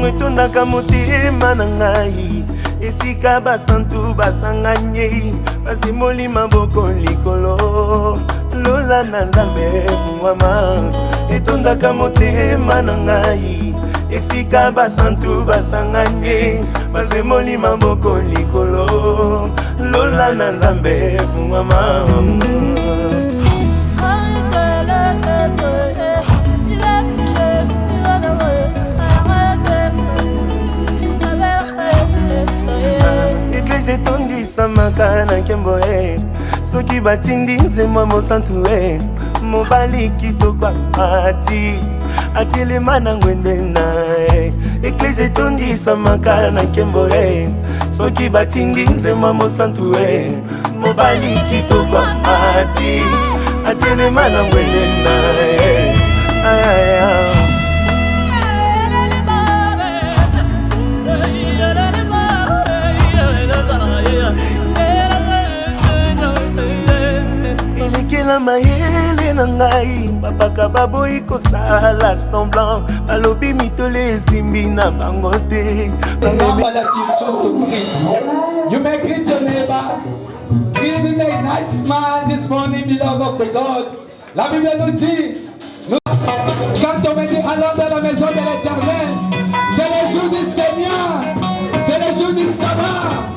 ntango etondaka motema na ngai esika basantu basanganye basimoli maboko likolo lola na nzambe fungwama etondaka motema na ngai esika basantu basanganye basimoli maboko likolo lola na nzambe fungwama Église etondisamaka na nkembo soki batindi nzembo mosantu mobali kitoko ati atelema na ngwende na Église etondisamaka na nkembo soki batindi nzembo mosantu mobali kitoko ati atelema na ngwende na elekela mayele na ngai babaka baboyi kosala semblant balobi mitole ezimbi na bango te. You may greet your neighbor. Give him a nice smile this morning, beloved of the God. La Bible nous dit, quand on me dit allons dans la maison de l'Éternel, c'est le jour du Seigneur, c'est le jour du sabbat.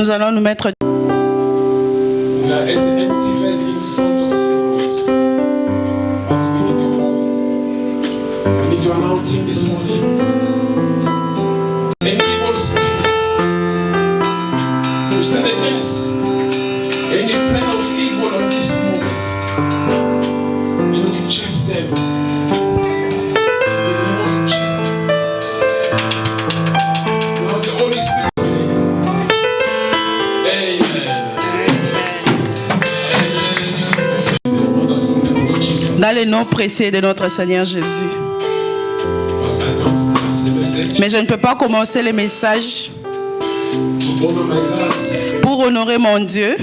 Nous allons nous mettre. Dans le nom précieux de notre Seigneur Jésus. Mais je ne peux pas commencer le message pour honorer mon Dieu,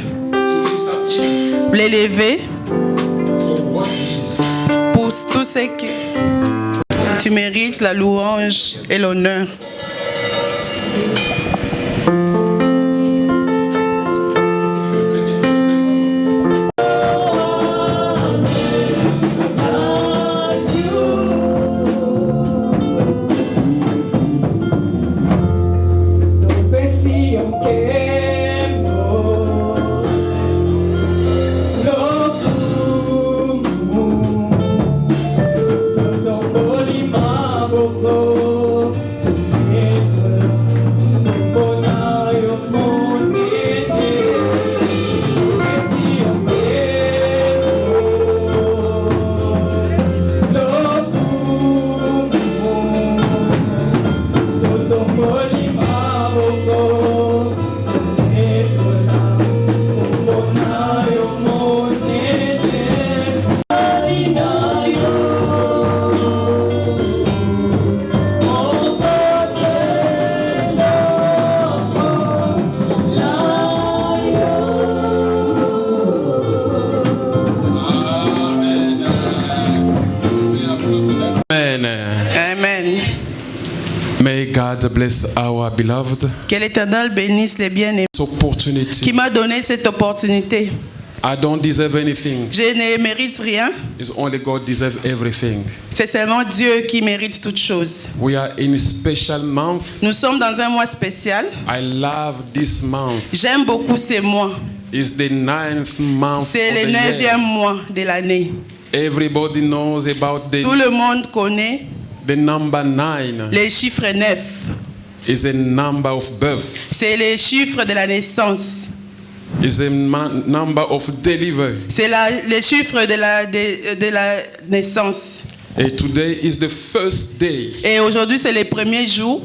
l'élever pour tout ce que tu mérites, la louange et l'honneur. God bless our beloved. Que l'Éternel bénisse les bien-aimés qui m'a donné cette opportunité. I don't deserve anything. Je ne mérite rien. It's only God deserves everything. C'est seulement Dieu qui mérite toutes choses. We are in a special month. Nous sommes dans un mois spécial. I love this month. J'aime beaucoup ces mois. It's the 9th month. C'est le 9e mois de l'année. Everybody knows about Tout le monde connaît the number 9. Le chiffre 9. Is a number of birth. C'est le chiffre de la naissance. Is a number of delivery. C'est le chiffre de la naissance. And today is the first day. Et aujourd'hui c'est le premier jour.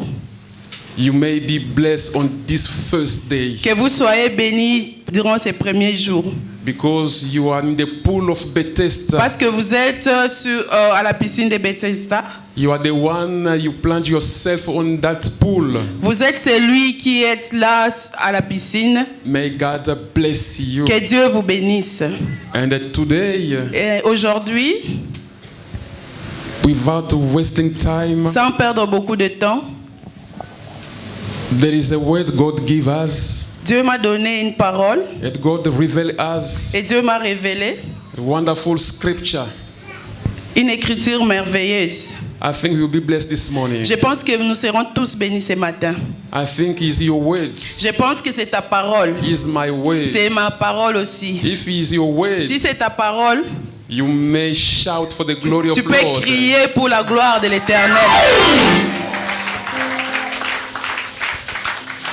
You may be blessed on this first day. Que vous soyez bénis durant ces premiers jours. because you are in the pool of Bethesda. Parce que vous êtes à la piscine de Bethesda. You are the one, you plunge yourself on that pool. Vous êtes celui qui est là à la piscine. May God bless you. Que Dieu vous bénisse. And today, Et aujourd'hui, without wasting time, sans perdre beaucoup de temps, there is a word God gives us. Dieu m'a donné une parole And God revealed us et Dieu m'a révélé a wonderful scripture. une écriture merveilleuse. I think we will be blessed this morning. Je pense que nous serons tous bénis ce matin. I think it's your words. Je pense que c'est ta parole. It's my words. C'est ma parole aussi. If it's your words, Si c'est ta parole, you may shout for the glory of tu peux Lord. crier pour la gloire de l'Éternel.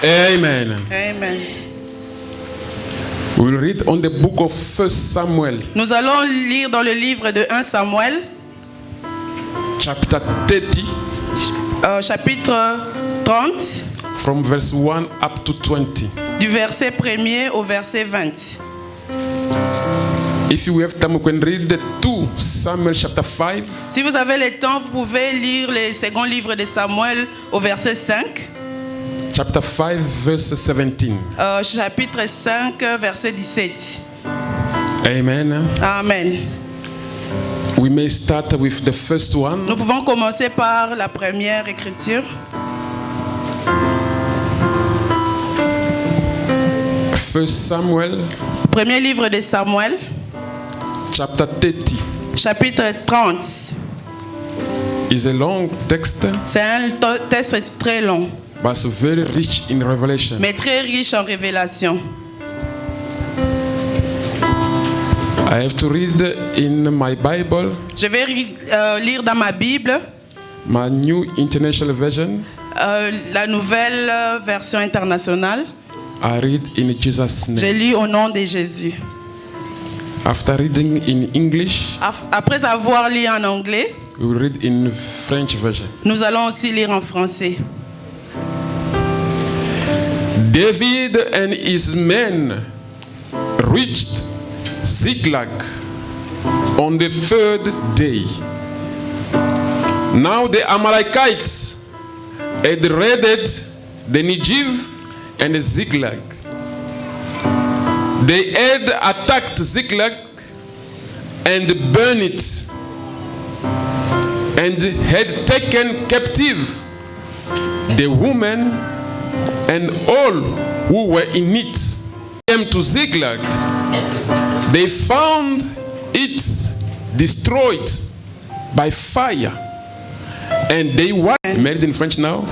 Amen. Amen. We'll read on the book of 1 Samuel, Nous allons lire dans le livre de 1 Samuel, chapter 30, chapitre 30, from verse 1 up to 20. du verset 1er au verset 20. If you have time, we can read the 2 Samuel chapter 5, Si vous avez le temps, vous pouvez lire le second livre de Samuel au verset 5, chapter 5, verse 17. chapitre 5, verset 17. Amen. Amen. We may start with the first one. Nous pouvons commencer par la première écriture. 1 Samuel Premier livre de Samuel, chapter 30 chapitre 30. is a long text, C'est un texte très long, but it's very rich in revelation. mais très riche en révélation. I have to read in my Bible, Je vais lire dans ma Bible my New International Version. la nouvelle version internationale. I read in Jesus' Je name. lis au nom de Jésus. After reading in English, Après avoir lu en anglais, we will read in French version. nous allons aussi lire en français. David and his men reached Ziklag on the third day. Now the Amalekites had raided the Negev and Ziklag. They had attacked Ziklag and burned it, and had taken captive the women and all who were in it. Came to Ziklag. They found it destroyed by fire, and they were married in French now.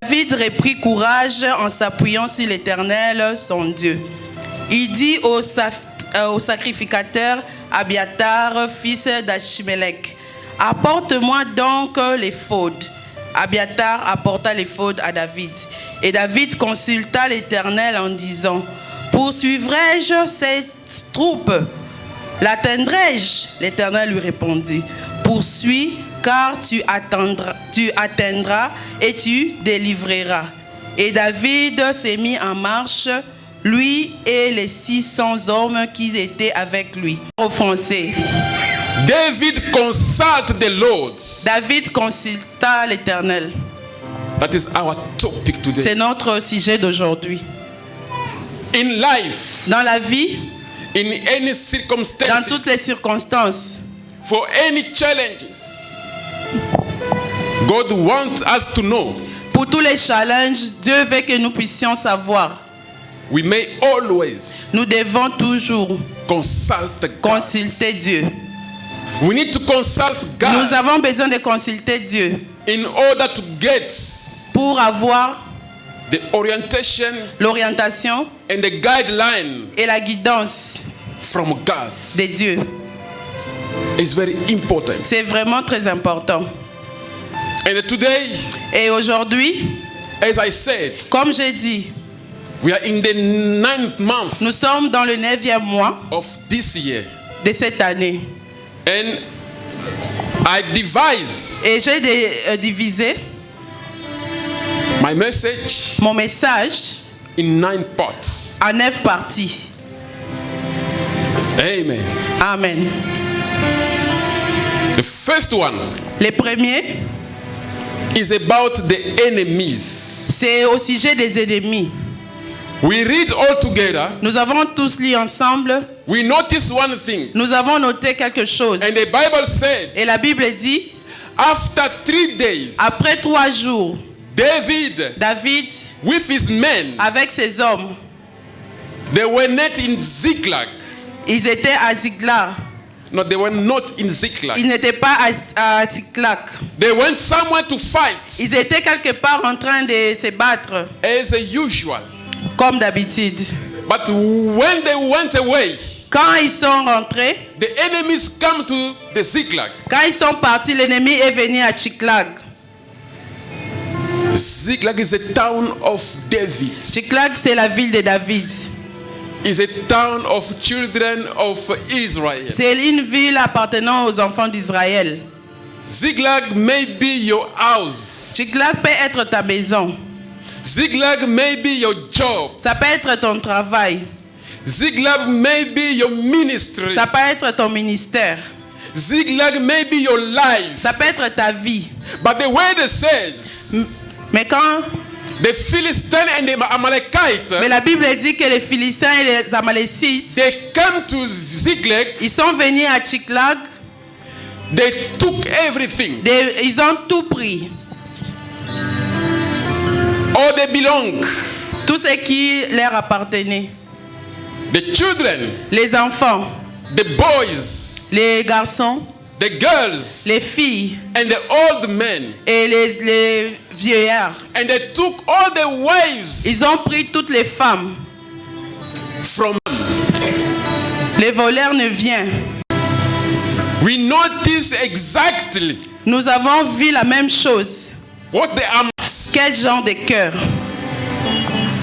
David reprit courage en s'appuyant sur l'Éternel, son Dieu. Il dit au sacrificateur Abiatar, fils d'Achimelech, apporte-moi donc l'éphod. Abiatar apporta l'éphod à David. Et David consulta l'Éternel en disant, poursuivrai-je cette troupe? L'atteindrai-je? L'Éternel lui répondit, poursuis, car tu atteindras et tu délivreras. Et David s'est mis en marche, lui et les 600 hommes qui étaient avec lui. Au français. David consulted the Lord. David consulta l'Éternel. That is our topic today. C'est notre sujet d'aujourd'hui. In life, Dans la vie, in any dans circumstances, toutes les circonstances, for any challenges, God wants us to know pour tous les challenges, Dieu veut que nous puissions savoir. we may always Nous devons toujours consult God. consulter Dieu. We need to consult Nous God avons besoin de consulter Dieu in order to get pour avoir the orientation l'orientation and the guideline et la guidance from God. de Dieu. It's very important. C'est vraiment très important. And today, Et aujourd'hui, as I said, comme j'ai dit, we are in the 9th month nous sommes dans le 9e mois of this year. de cette année. And I devise Et j'ai divisé my message mon message in 9 parts. en 9 parties. Amen. Amen. The first one Le premier, is about the enemies. c'est au sujet des ennemis. We read all together. Nous avons tous lu ensemble. We notice one thing. Nous avons noté quelque chose. And the Bible said, Et la Bible dit, after 3 days, après 3 jours, David David, with his men, avec ses hommes, they were not in Ziklag. ils étaient à Ziklag. No, they were not in Ziklag. Ils n'étaient pas à Ziklag. They went somewhere to fight, Ils étaient quelque part en train de se battre, as usual. comme d'habitude. But when they went away, Quand ils sont rentrés, the enemies come to the Ziklag. quand ils sont partis, l'ennemi est venu à Ziklag. Ziklag is a town of David. Ziklag, c'est la ville de David. It's a town of children of Israel. C'est une ville appartenant aux enfants d'Israël. Ziklag may be your house. Ziklag peut être ta maison. Ziklag may be your job. Ça peut être ton travail. Ziklag may be your ministry. Ça peut être ton ministère. Ziklag may be your life. Ça peut être ta vie. But the word says, Mais quand the Philistines and the Amalekites, mais la Bible dit que les Philistins et les Amalécites, they came to Ziklag, ils sont venus à Ziklag, they took everything. ils ont tout pris. All they belong. Tout ce qui leur appartenait. The children, Les enfants, the boys, les garçons, the girls, les filles and the old men. et les vieillards. And they took all the wives Ils ont pris toutes les femmes. from them. Les voleurs ne viennent. We noticed exactly Nous avons vu la même chose. what they are. Quel genre de cœur?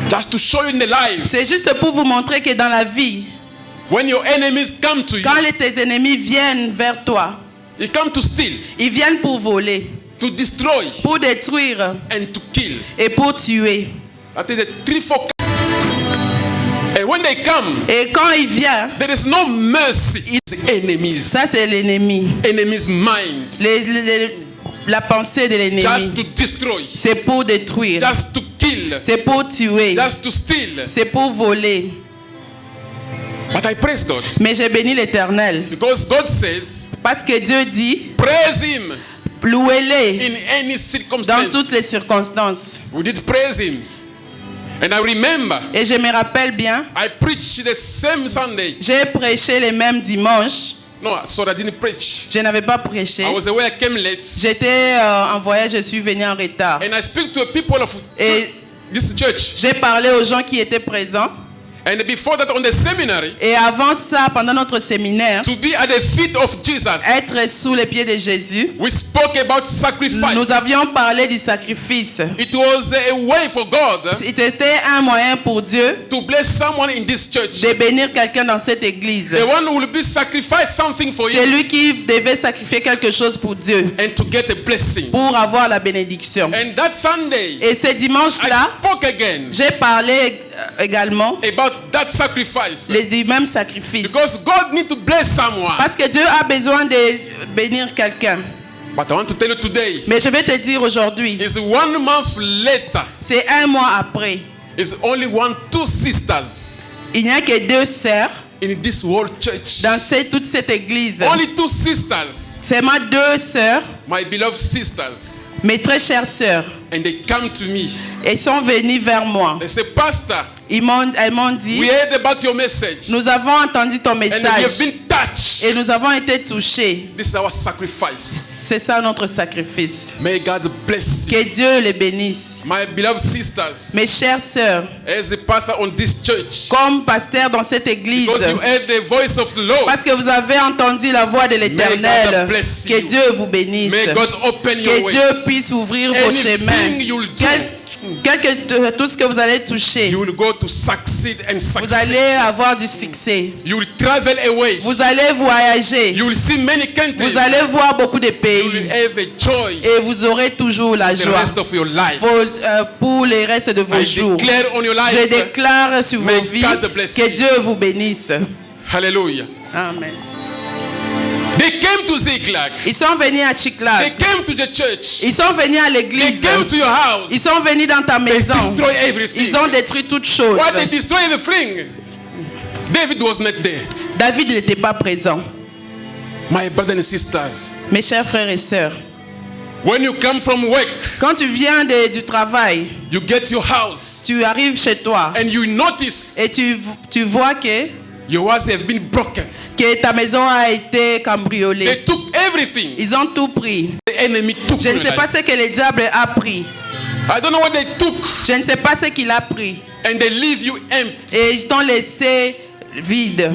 Just to show you in the life, C'est juste pour vous montrer que dans la vie, when your enemies come to you, quand tes ennemis viennent vers toi, they come to steal, ils viennent pour voler, to destroy, pour détruire and to kill. et pour tuer. That is a threefold. And when they come, Et quand il vient, there is no mercy. It's enemies. ça c'est l'ennemi. Enemies' mind. La pensée de l'ennemi, Just to destroy. c'est pour détruire, Just to kill. c'est pour tuer, Just to steal. c'est pour voler. But I praise God. Mais j'ai béni l'Éternel Because God says, parce que Dieu dit, praise Him louez-les in any dans circumstance. toutes les circonstances. We did praise Him. And I remember, Et je me rappelle bien, I preached the same Sunday. j'ai prêché les mêmes dimanches. No, sorry, I didn't preach. Je n'avais pas prêché. I was away, I came late. J'étais en voyage, je suis venu en retard. And I speak to the people of Et this church. j'ai parlé aux gens qui étaient présents. And before that, on the seminary, Et avant ça, pendant notre séminaire, to be at the feet of Jesus, être sous les pieds de Jésus, we spoke about sacrifice. nous avions parlé du sacrifice. It was a way for God C'était un moyen pour Dieu to bless someone in this church. de bénir quelqu'un dans cette église. The one who will be sacrifice something for C'est you lui qui devait sacrifier quelque chose pour Dieu, and to get a blessing. pour avoir la bénédiction. And that Sunday, Et ce I dimanche-là, spoke again j'ai parlé également about that sacrifice. du même sacrifice. Because God needs to bless someone. Parce que Dieu a besoin de bénir quelqu'un. But I want to tell you today, Mais je vais te dire aujourd'hui, it's 1 month later, c'est un mois après. it's only two sisters Il n'y a que 2 sœurs in this whole church. dans toute cette église. Only 2 sisters, Seulement 2 sœurs, my beloved sisters. mes très chères sœurs. And they come to me. Elles sont venues vers moi. They say, Pastor, Elles m'ont dit, we heard about your message. nous avons entendu ton And we have message been touched. et nous avons été touchés. This is our sacrifice. C'est ça notre sacrifice. May God bless you. Que Dieu les bénisse. My beloved sisters, Mes chères sœurs, as a pastor on this church, comme pasteur dans cette église, because you heard the voice of the Lord, parce que vous avez entendu la voix de God l'Éternel, bless que you. Dieu vous bénisse. may God open your Que way. Dieu puisse ouvrir vos chemins. Anything you'll do, Tout ce que vous allez toucher, you will go to succeed and vous succeed. allez avoir du succès. You will travel away. Vous allez voyager. You will see many countries. Vous allez voir beaucoup de You will pays. have a joy Et vous aurez toujours la the joie rest of your life. pour les restes de vos I jours. declare on your life. Je déclare sur May vos vies God bless que you. Dieu vous bénisse. Hallelujah. Amen. They came to Ziklag. Ils sont venus à They Tchiklag. came to the church. Ils sont venus à They l'église. came to your house. Ils sont venus dans ta They maison. destroy everything. Ils ont détruit toutes choses. Why they destroy everything? David was not there. David n'était pas présent. My brothers and sisters, Mes chers frères et sœurs, when you come from work, quand tu viens du travail, you get your house tu arrives chez toi and you notice et tu vois que your house has been broken. ta maison a été cambriolée. They took everything. Ils ont tout pris. The enemy took Je ne your sais pas life. ce que le diable a pris. I don't know what they took, Je ne sais pas ce qu'il a pris. and they leave you empty, Et ils t'ont laissé vide.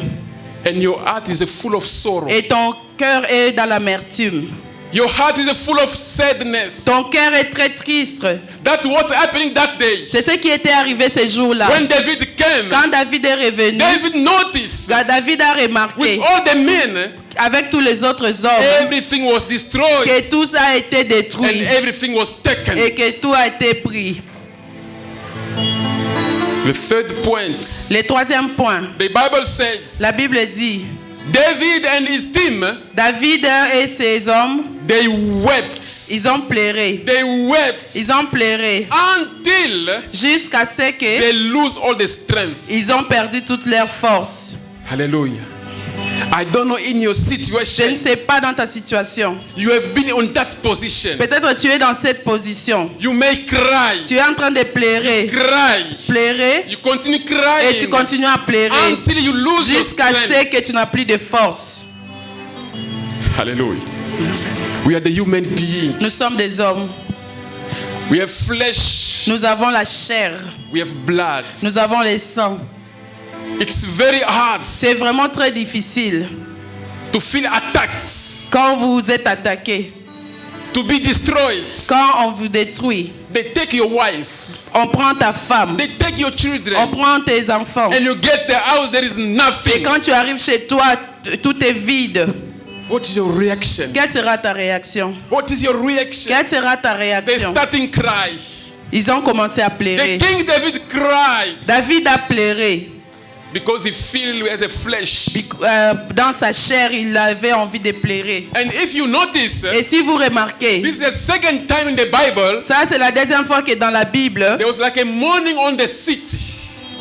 and your heart is full of sorrow. Et ton cœur est dans l'amertume. Your heart is full of sadness. Ton cœur est très triste. That's what's happening that day. C'est ce qui était arrivé ces jours-là. When David came, Quand David est revenu, David noticed David a remarqué, with all the men, avec tous les autres hommes, everything was destroyed que tout ça a été and détruit everything was taken. et que tout a été pris. The third point, Le troisième point, the Bible says, la Bible dit, David and his team, David et ses hommes, they wept. ils ont pleuré. They wept Ils ont pleuré until jusqu'à ce que they lose all the strength. ils ont perdu toute leur force. Hallelujah. I don't know in your Je ne situation, sais pas dans ta situation. you have been on that position. Peut-être tu es dans cette position. You may cry, Tu es en train de pleurer. Pleurer you continue et tu crying continues à pleurer until you lose your jusqu'à ce strength. que tu n'as plus de force. Hallelujah. We are the human being. Nous sommes des hommes. We have flesh. Nous avons la chair. We have blood. Nous avons le sang. It's very hard C'est vraiment très difficile to feel attacked, quand vous êtes attaqué, to be destroyed. quand on vous détruit. They take your wife, On prend ta femme, they take your on children, prend tes enfants. and you get the house, there is Et nothing. quand tu arrives chez toi, tout est vide. What is your reaction? Quelle sera ta réaction? What is your reaction? Quelle sera ta They réaction? starting cry. Ils ont commencé à The pleurer. King David cried David a pleuré. because he filled as a flesh. Dans sa chair, il avait envie de pleurer. And if you notice, Et si vous remarquez, this is the second time in the Bible ça c'est la deuxième fois que dans la Bible, there was like a mourning on the city.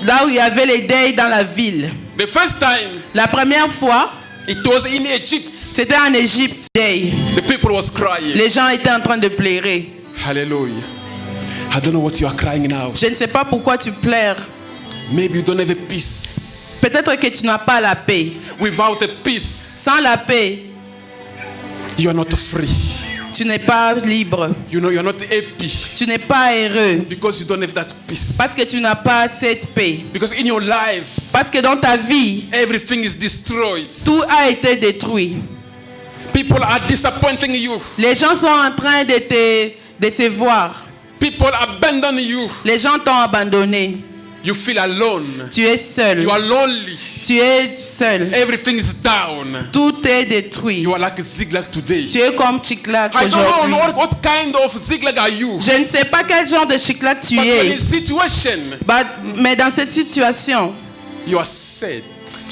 là où il y avait les deuils dans la ville. The first time La première fois, it was in Egypt. c'était en Égypte. Deuil. The people was crying. Les gens étaient en train de pleurer. Hallelujah. I don't know what you are crying now. Je ne sais pas pourquoi tu pleures. Maybe you don't have a peace. Peut-être que tu n'as pas la paix. Without a peace, Sans la paix, you are not free. tu n'es pas libre. You know, you are not happy Tu n'es pas heureux. because you don't have that peace. Parce que tu n'as pas cette paix. Because in your life, Parce que dans ta vie, everything is destroyed. tout a été détruit. People are disappointing you. Les gens sont en train de te décevoir. People abandon you. Les gens t'ont abandonné. You feel alone. Tu es seul. You are lonely. Tu es seul. Everything is down. Tout est détruit. You are like Ziklag today. Tu es comme Tchiklag I don't aujourd'hui. know what kind of Ziklag are you. Je ne sais pas quel genre de Tchiklag tu But in es. this situation, Mais dans cette situation, you are sad.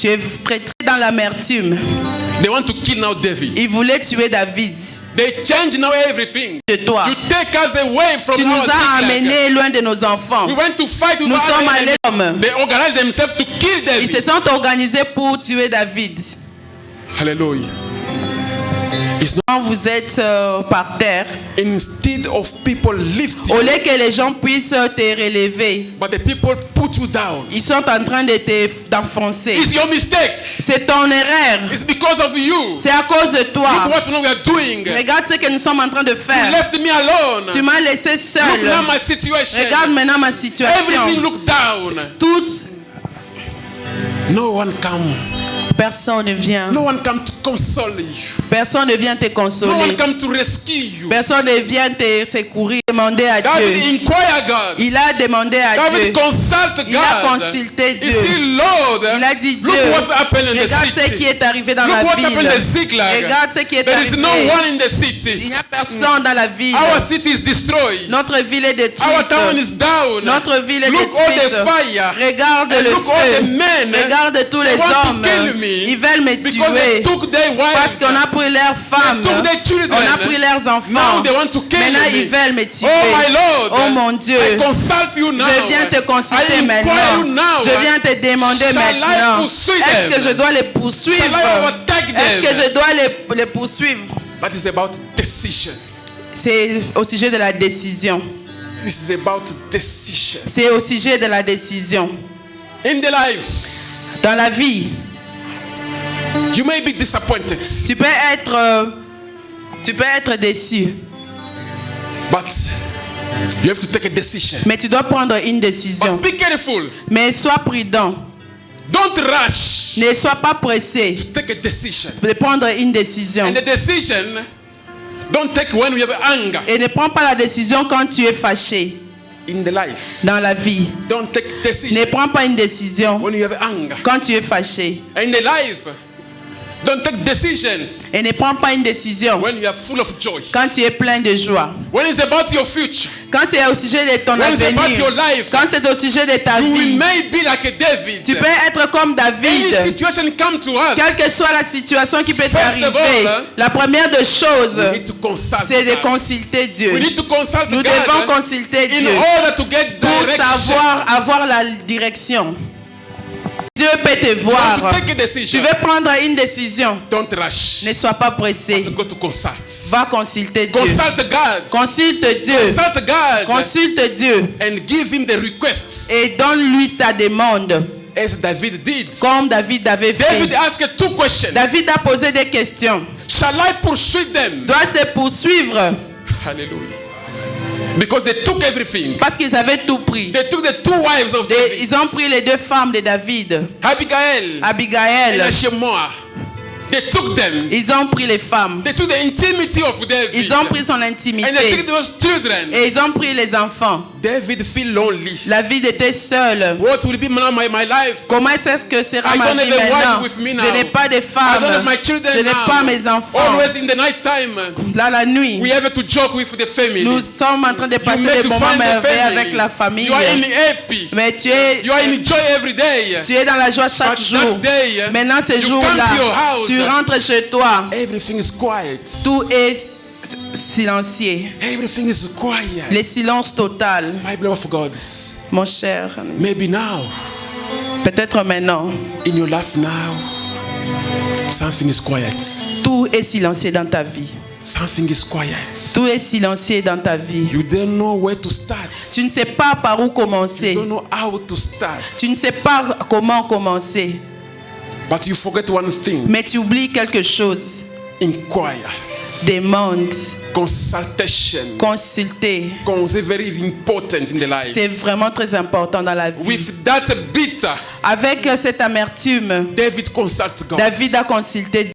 tu es très dans l'amertume. They want to kill now David. Ils voulaient tuer David They change now everything. de toi. You take us away from Tu nous our as Ziklag. amenés loin de nos enfants. We went to fight with Nous our sommes enemy. allés. They organized themselves to kill Ils se David. sont organisés pour tuer David. Hallelujah. It's not Quand vous êtes par terre, instead of people lifting, au lieu que les gens puissent te relever, but the people put you down. ils sont en train de t'enfoncer. It's your mistake. C'est ton erreur. It's because of you. C'est à cause de Look toi. what we are doing. You Regarde ce que nous sommes en train de faire. left me alone. Tu m'as laissé Look seul. now my situation. Regarde maintenant ma Everything situation. look down. Toute No one come. personne ne vient. No one come to console you. Personne ne vient te No one consoler. come to rescue you. Personne ne vient te secourir. Demander à David Dieu. inquire God. Il a demandé à Dieu. David consult God. Il a consulté He Dieu. said, Lord, Il a dit Dieu. look what happened in the Regarde ce qui city. est arrivé dans Look la what ville. happened in the Ziklag. Regarde ce qui est There is arrivé. no one in the Il city. n'y a personne dans la ville. Our city is destroyed. Notre ville est Our town détruite. is down. Notre ville est Look all the détruite. fire. Regarde And le look all the feu. men. Regarde tous les They want to hommes. kill me. Ils veulent me Because tuer. they took their Parce wives. qu'on a pris leurs femmes. took their children. On a pris leurs enfants. Now they want to kill Maintenant, me. ils veulent me tuer. Oh my Lord. Oh mon Dieu. I consult you now. Je viens te consulter I maintenant. inquire you now. Je viens te demander Shall I maintenant. pursue Est-ce them? que je dois les poursuivre? Shall I overtake Est-ce them? que je dois les poursuivre? That is about decision. C'est au sujet de la décision. This is about decision. C'est au sujet de la décision. In the life, Dans la vie, you may be disappointed, tu peux être déçu, but you have to take a decision. mais tu dois prendre une décision. But be careful. Mais sois prudent. Don't rush. Ne sois pas pressé Take a decision. de prendre une décision. And the decision, don't take when you have anger. Et ne prends pas la décision quand tu es fâché. In the life, Dans la vie, don't take decision ne prends pas une décision when you have anger. quand tu es fâché. In the life, don't take decision Et ne prends pas une décision when you are full of joy. quand tu es plein de joie. When it's about your future, Quand c'est au sujet de ton when it's about avenir. your life, Quand c'est au sujet de ta you vie. may be like a David. Tu peux être comme Any David. situation come to us, Quelle que soit la situation qui peut First of t'arriver, all, la première des choses, we need to consult c'est de God. consulter Dieu. We need to consult Nous God devons consulter in Dieu order to get pour direction. avoir la direction. Dieu peut te You have voir. to take a Tu decision. veux prendre une décision. Don't rush. Ne sois pas pressé. Go to consult. Va consulter Dieu. Consult God. Consulte Dieu. Consult God. Consulte Dieu. And give him the requests Et donne-lui ta demande. as David did. Comme David avait fait. David asked 2 questions. David a posé des questions. Shall I pursue them? Dois-je les poursuivre? Hallelujah. Because they took everything. Parce qu'ils avaient tout pris. They took the 2 wives of David. Ils ont pris les 2 femmes de David. Abigail Abigail. and Ashimoah. They took them. Ils ont pris les femmes. They took the intimity of David. Ils ont pris son And they intimité. took those children. Et ils ont pris les enfants. David feel lonely. David était seul. What will be now my life? Comment est-ce que sera I ma don't vie have a wife maintenant? with me now. Je n'ai pas de I femme. don't have my children Je n'ai now. pas mes enfants. Always in the night time, Dans la nuit, we have to joke with the family. nous sommes en train de You passer make des to moments find the merveilleux family. avec la famille. You are in happy. Mais tu es in joy every day. dans la joie chaque But jour. that day, Maintenant, ce you jour-là, come to your house. tu rentres chez toi. Everything is quiet. Tout est silencieux. Everything is quiet. Le silence total. My beloved God, Mon cher, maybe now, peut-être maintenant, in your life now, something is quiet. tout est silencieux dans ta vie. Something is quiet. Tout est silencieux dans ta vie. You don't know where to start. Tu ne sais pas par où commencer. You don't know how to start. Tu ne sais pas comment commencer. But you forget one thing. Mais tu oublies quelque chose. Inquire. Demande, Consultation. consulter. It's very important in the life. C'est vraiment très important dans la vie. With that bitter, Avec cette amertume, David consult God. David a consulté.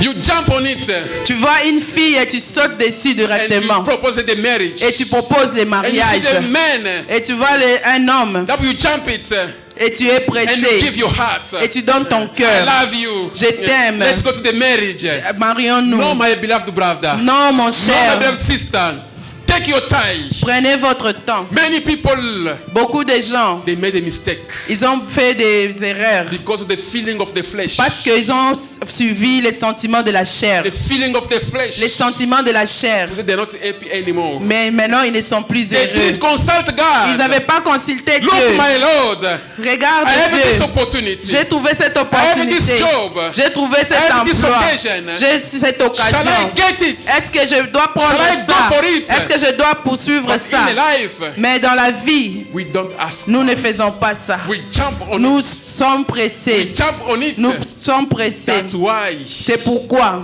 You jump on it Tu vois une fille et tu sautes dessus and you directement. propose the marriage. Et tu proposes le And you mariage. see the man Et tu vois un homme that you jump it et tu es and you pressé. give your heart. Et tu donnes ton I cœur. love you. Je t'aime. Let's go to the marriage. Marions-nous. No, my beloved brother. Non, mon No, my cher. beloved sister. Take your time. Prenez votre temps. Many people, Beaucoup de gens, they made a mistake ils ont fait des erreurs because of the feeling of the flesh. parce qu'ils ont suivi les sentiments de la chair. The feeling of the flesh. Les sentiments de la chair. They're not happy anymore. Mais maintenant, ils ne sont plus They heureux. did consult Ils God. n'avaient pas consulté Look, Dieu. my Lord, Regarde I have this Dieu. opportunity. J'ai trouvé cette have opportunité. this job. J'ai trouvé cet I have this emploi. occasion. J'ai cette Shall occasion. I get it? Est-ce que je dois prendre Shall I go ça? for it? Est-ce que je dois poursuivre But ça? in the life, Mais dans la vie, we don't ask. nous ne faisons pas ça. We jump on Nous it. sommes pressés. We jump on it. Nous sommes pressés. That's why C'est pourquoi.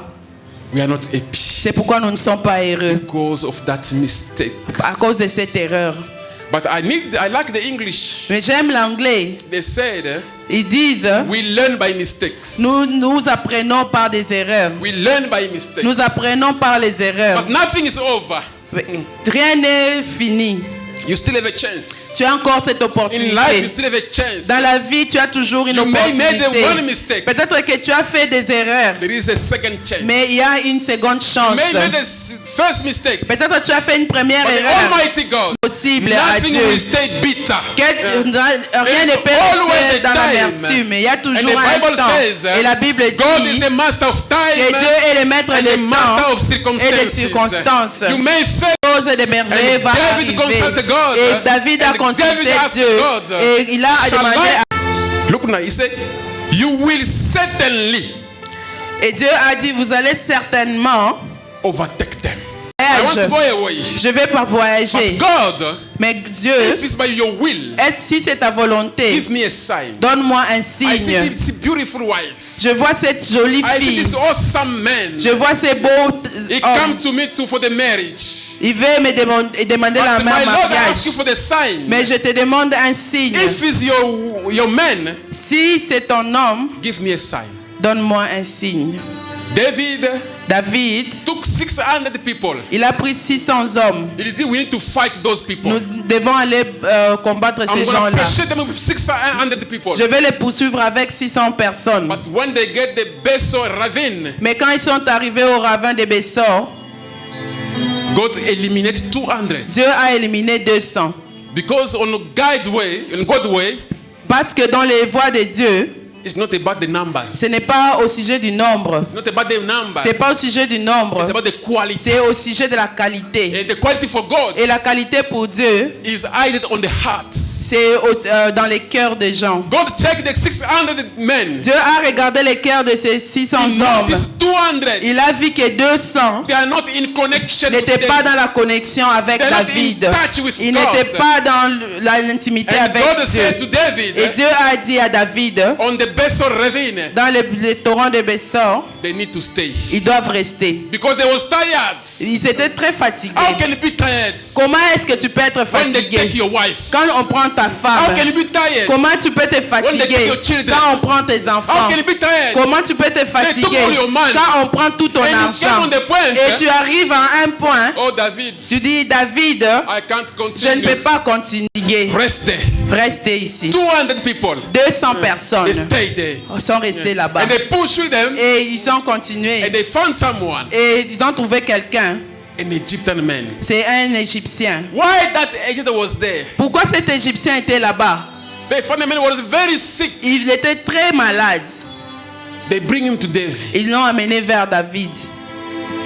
we are not happy. C'est pourquoi nous ne sommes pas heureux. Because of that mistake. À cause de cette erreur. But I like the English. Mais j'aime l'anglais. They said, Ils disent, we learn by mistakes. nous apprenons par des erreurs. We learn by mistakes. Nous apprenons par les erreurs. But nothing is over Rien n'est fini. You still have a chance. Tu as encore cette In life, you opportunité. still have a chance. Dans la vie, tu as toujours une You may make opportunité. one mistake. Peut-être que tu as fait des erreurs, There is a second chance. mais il y a une seconde chance. You may make the first mistake. Peut-être que tu as fait une première But the erreur Almighty God, possible à nothing Dieu. will stay bitter. Rien ne peut always rester a dans time. l'amertume. Il y a And toujours the un Bible temps. says, Et la Bible God is dit the master of que time Dieu est le maître and des the master temps of et des circumstances. circonstances. You may fail. Chose de merveille And va David arriver. consulted God. Et David a And consulté David asked Dieu. God, Et il a shall demandé I- Look now, he said, you will certainly Et Dieu a dit, vous allez certainement overtake them. I want to go away. Je vais pas voyager. But God, Mais Dieu, if it's by your will, si c'est ta volonté, give me a sign. donne-moi un I see signe. this beautiful wife. Je vois cette jolie I see fille. this awesome man. Je vois ces beaux He hommes. come to me for the marriage. Il veut me demander la But main my en Lord, I ask you mariage. for the sign. Mais je te demande un signe. If it's your man, Si c'est ton homme, give me a sign. donne-moi un signe. David, Took 600 people. il a pris 600 hommes. He said, we need to fight those people. Nous devons aller combattre I'm ces going to gens-là. pursue them with 600 people. Je vais les poursuivre avec 600 personnes. But when they get the Besor ravine, Mais quand ils sont arrivés au ravin de Bessor, God eliminated 200. Dieu a éliminé 200. Because on God's way, in God's way, Parce que dans les voies de Dieu, it's not about the numbers. ce n'est pas au sujet du nombre. It's not about the numbers. C'est pas au sujet du It's nombre. about the quality. C'est au sujet de la qualité. And the quality for God Et la qualité pour Dieu, is hidden on the heart. c'est dans les cœurs des gens. God checked the 600 men. Dieu a regardé les cœurs de ces 600 He hommes. noticed 200. Il a vu que 200 They are not in connection with n'étaient pas dans la David. connexion avec They're not David. in touch with Ils God. n'étaient pas dans l'intimité And avec God said to Dieu. David, Et Dieu a dit à David, on the Besor ravine, dans les torrents de Bessor, they need to stay. ils doivent rester. Because they was tired. Ils étaient très fatigués. How can you be tired Comment est-ce que tu peux être when they take fatigué your wife? quand on prend ta How femme? can you be tired Comment tu peux te when they take fatiguer your children? quand on prend tes How enfants? can you be tired Comment tu peux te fatiguer took all your money. quand on prend tout ton and you argent? came on the point? Et tu arrives à un point, Oh David, tu dis, David, I can't je ne peux continue. pas continuer. Rest there. Restez ici. 200 people. 200 They personnes stayed there. sont restées là-bas. And they pursued them Et ils ont continué. and they found someone, Et ils ont trouvé quelqu'un. an Egyptian man. C'est un Égyptien. Why that Egyptian was there? Pourquoi cet Égyptien était là-bas? They found the man was very sick. Il était très malade. They bring him to David. Ils l'ont amené vers David.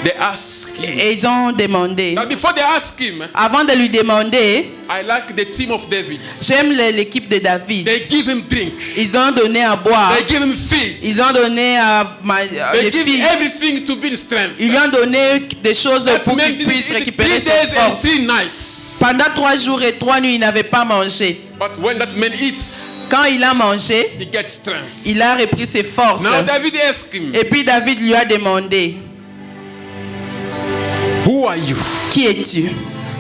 They ask him. Et ils ont demandé. But before they ask him, Avant de lui demander, I like the team of David. j'aime l'équipe de David. They give him drink. Ils ont donné à boire. They give him feed. Ils ont donné They des give filles. everything to be in strength. Ils lui ont donné des choses That pour man qu'il did puisse it récupérer 3 ses days and forces. 3 nights. Pendant 3 jours et 3 nuits, il n'avait pas mangé. But when that man eats, Quand il a mangé, he gets strength. il a repris ses forces. Now David asked him, Et puis David lui a demandé, who are you? qui es-tu?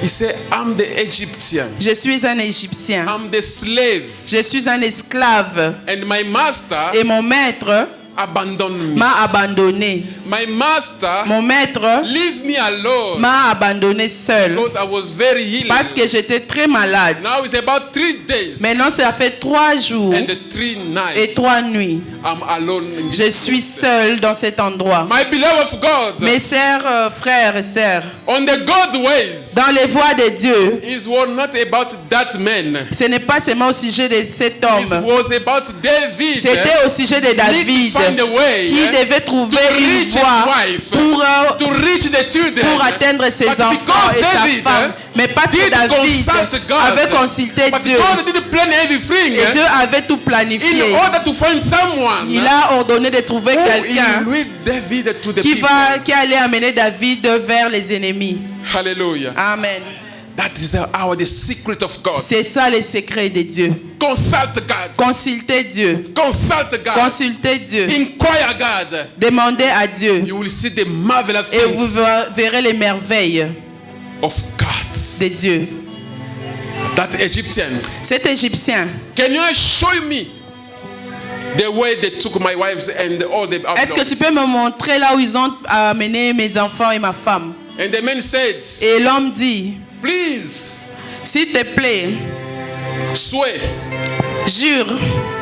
He said, I'm the Egyptian. Je suis un Égyptien. I'm the slave. Je suis un esclave. And my master Et mon maître abandoned me. m'a abandonné. My master Mon maître leave me alone m'a abandonné seul. because I was very ill. Parce que j'étais très malade. Now it's about 3 days Maintenant, ça fait 3 jours and 3 nights. et 3 nuits. I'm alone. In Je this suis place. seul dans cet endroit. My beloved of God, Mes chers frères et sœurs, on the God ways, dans les voies de Dieu, it was not about that man. ce n'est pas seulement au sujet de cet It homme. was about David. C'était au sujet de Need David to find a way qui devait trouver to une reach his voie wife, pour to reach the children. pour atteindre ses But enfants because et sa David, femme. Mais parce que did David consult God, avait consulté but Dieu God did plan everything et Dieu avait tout in planifié, order to find someone il a ordonné de trouver who quelqu'un will lead David to the qui people. allait amener David vers les ennemis. Hallelujah. Amen. That is the secret of God. C'est ça le secret de Dieu. Consult God. Consultez Dieu. Consult God. Consultez Dieu. Inquire God. Demandez à Dieu You will see the marvelous et vous things verrez les merveilles of God. de Dieu. That Egyptian. Cet Égyptien, Can you show me the way they took my wives and all the est-ce que tu peux me montrer là où ils ont amené mes enfants et ma femme? And the man said, Et l'homme dit, please, S'il te plaît, swear jure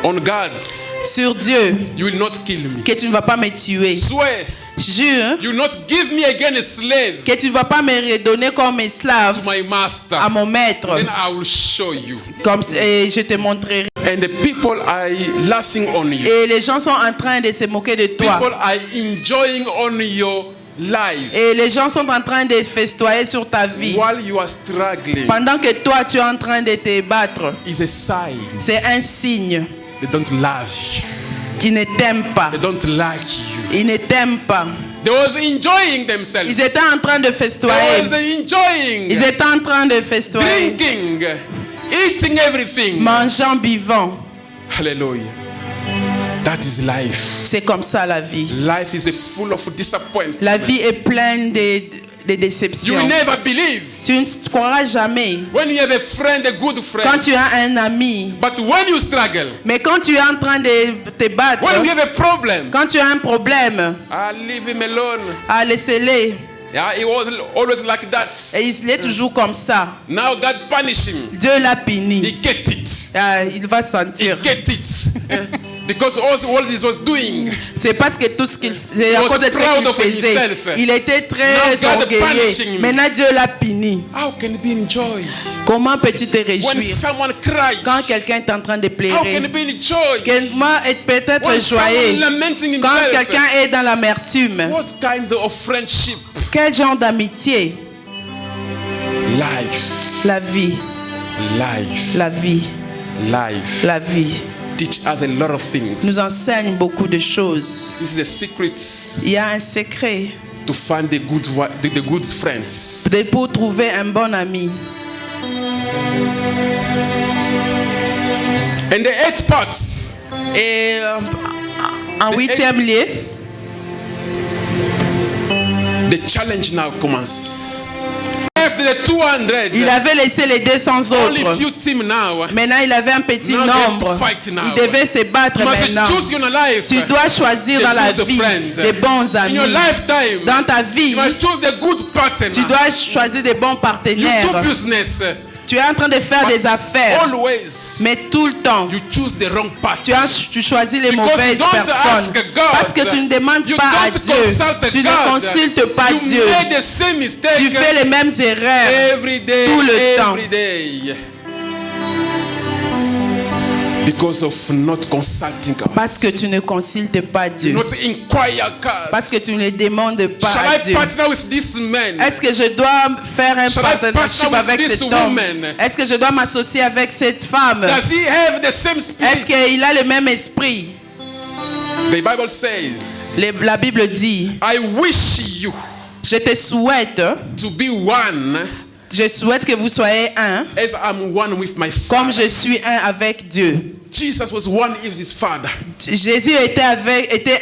on God, sur Dieu you will not kill me. que tu ne vas pas me tuer. Swear Jure you will not give me again a slave que tu ne vas pas me redonner comme esclave to my master. à mon maître. Then I will show you. Et je te montrerai. And the people are laughing on you. Et les gens sont en train de se moquer de toi. People are enjoying on your life Et les gens sont en train de festoyer sur ta vie. while you are struggling. Pendant que toi, tu es en train de te battre. It's a sign C'est un signe they don't love you. qu'ils ne t'aiment pas. They don't like you. Ils ne t'aiment pas. They was enjoying themselves. Ils étaient en train de They festoyer. was enjoying Ils étaient en train de festoyer. drinking, eating everything. Mangeant, buvant. Hallelujah. That is life. C'est comme ça la vie. Life is full of disappointment. La vie est pleine de You déceptions. will never believe Tu ne croiras jamais when you have a friend, a good quand friend. tu as un ami. But when you struggle, Mais quand tu es en train de te battre, when you have a problem, quand tu as un problème, leave him alone. laissez-les. Yeah, it was always like that. Et il est toujours comme ça. Now God punish him. Dieu l'a puni. He get it. Il va sentir. Get it. Because all this was doing. C'est parce que tout ce qu'il faisait, à was cause de ce proud of qu'il faisait, himself. il était très Now God punishing orgueilleux. him. Maintenant Dieu l'a puni. How can it be in joy Comment peux-tu te when réjouir someone cries? quand quelqu'un est en train de How can pleurer? it be in joy Comment être peut-être when someone joyeux lamenting quand himself? quelqu'un est dans l'amertume? What kind of friendship? Quel genre d'amitié? Life, La vie, life, la vie, life. la vie Teach us a lot of things. nous enseigne beaucoup de choses. This is a secret Il y a un secret to find the good friends. pour trouver un bon ami. And the eighth part, Et en huitième lieu, the challenge now commence. Left the 200. il avait laissé les 200 Only autres. few team now. Maintenant, il avait un petit Now they have nombre. to fight now. Il devait se battre You must maintenant. choose in your life. Tu dois choisir the dans la good vie friends. des bons In amis. your lifetime, Dans ta vie, you must choose the good partner. tu dois choisir des bons You partenaires. do business. Tu es en train de faire des affaires, Always. mais tout le temps, You choose the wrong partner. tu choisis les Because mauvaises don't personnes. ask God. Parce que tu ne demandes You pas à don't Dieu. consult Tu ne God. consultes pas You Dieu. made the same mistake Tu fais les mêmes erreurs. every day, tout le temps. every day. Because of not consulting God. Parce que tu ne consultes pas Dieu. Not inquire God. Parce que tu ne demandes pas Shall à I Dieu. partner with this man? Est-ce que je dois faire un Shall I partnership partner with avec this cet homme? woman? Est-ce que je dois m'associer avec cette femme? Does he have the same Est-ce spirit? qu'il a le même esprit? The Bible says, La Bible dit, I wish you je te souhaite, to be one je souhaite que vous soyez un, as I'm one with my comme Father. je suis un avec Dieu. Jesus was one with his Father. Jésus était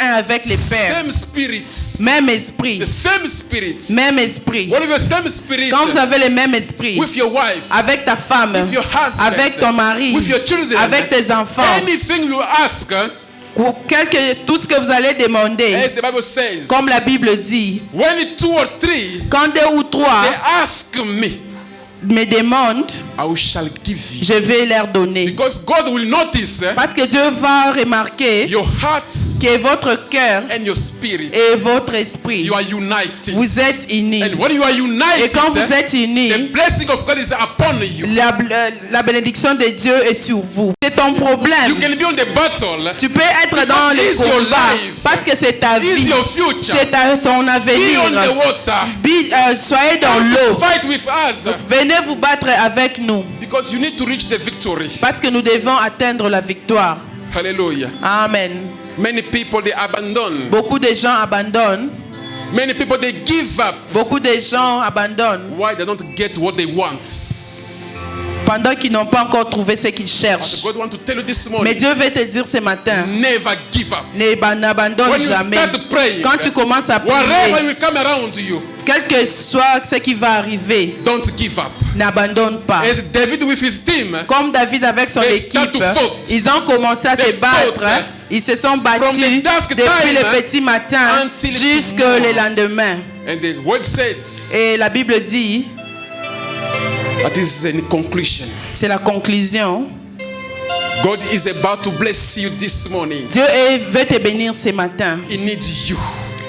un avec les pères. Same spirit. Même esprit. The same spirit. Même esprit. What if the same spirit Quand vous avez le même esprit, with your wife, avec ta femme, with your husband, avec ton mari, with your children, avec tes enfants, anything you ask, tout ce que vous allez demander, as the Bible says, comme la Bible dit, when 2 or 3 quand 2 ou 3 they ask me, me demandent, I shall give you. je vais leur donner. Because God will notice Parce que Dieu va remarquer your heart que votre cœur and your spirit. et votre esprit, You are united. vous êtes unis. And when you are Et united, quand vous êtes unis, the blessing of God is upon you. la bénédiction de Dieu est sur vous. C'est ton You problème. can be on the battle. Tu peux être dans Because les it's your combats life. parce que c'est ta It's vie, your future. c'est ton Be avenir. on the water. Soyez dans l'eau. Fight with us. Venez vous battre avec nous Because you need to reach the victory. parce que nous devons atteindre la victoire. Hallelujah. Amen. Many people they abandon. Beaucoup de gens abandonnent. Many people they give up. Beaucoup de gens abandonnent Why they don't get what they want? pendant qu'ils n'ont pas encore trouvé ce qu'ils cherchent. God want to tell you this Mais morning. Dieu veut te dire ce matin, Never give up. n'abandonne When you jamais. start praying, Quand tu commences à whatever prier, will come around you, quel que soit ce qui va arriver, don't give up. n'abandonne pas. As David with his team, Comme David avec son They équipe, start to fight. ils ont commencé à They se battre. fought. Ils se sont From battus the dusk depuis time le petit matin until jusqu'au tomorrow. lendemain. and the word says, Et la Bible dit, That is in conclusion. C'est la conclusion. God is about to bless you this morning. Dieu veut te bénir ce matin. He needs you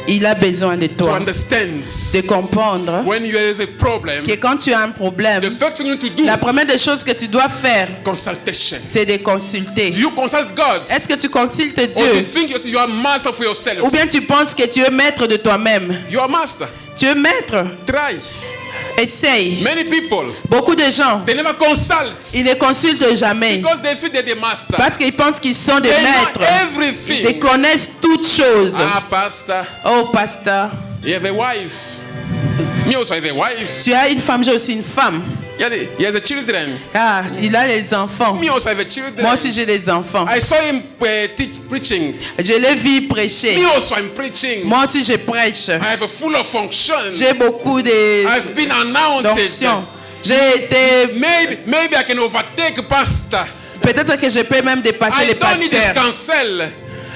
Il a besoin de to toi. understand De comprendre when you have a problem. que quand tu as un problème, The first thing you need to do, la première des choses que tu dois faire, consultation. c'est de consulter. Do you consult God? Est-ce que tu consultes Or do you Dieu? think you are master for yourself? Ou bien tu penses que tu es maître de toi-même? You are master. Tu es maître. Try. Essaye. Many people, Beaucoup de gens, they never consult ils ne consultent jamais because they feel they're the master. parce qu'ils pensent qu'ils sont des They know maîtres. Ils everything. connaissent toutes choses. Ah, pastor, Oh, pasteur, you have a wife. Me also have a wife. tu as une femme, j'ai aussi une femme. He has a children. Ah, il a les enfants. Me also have a children. Moi aussi, j'ai des enfants. I saw him preaching. Je l'ai vu prêcher. Me also I'm preaching. Moi aussi, je prêche. I have a full of function. J'ai beaucoup I've been announced. d'onction. J'ai été... Maybe I can overtake pastor. Peut-être que je peux même dépasser I les don't need this pasteurs. counsel.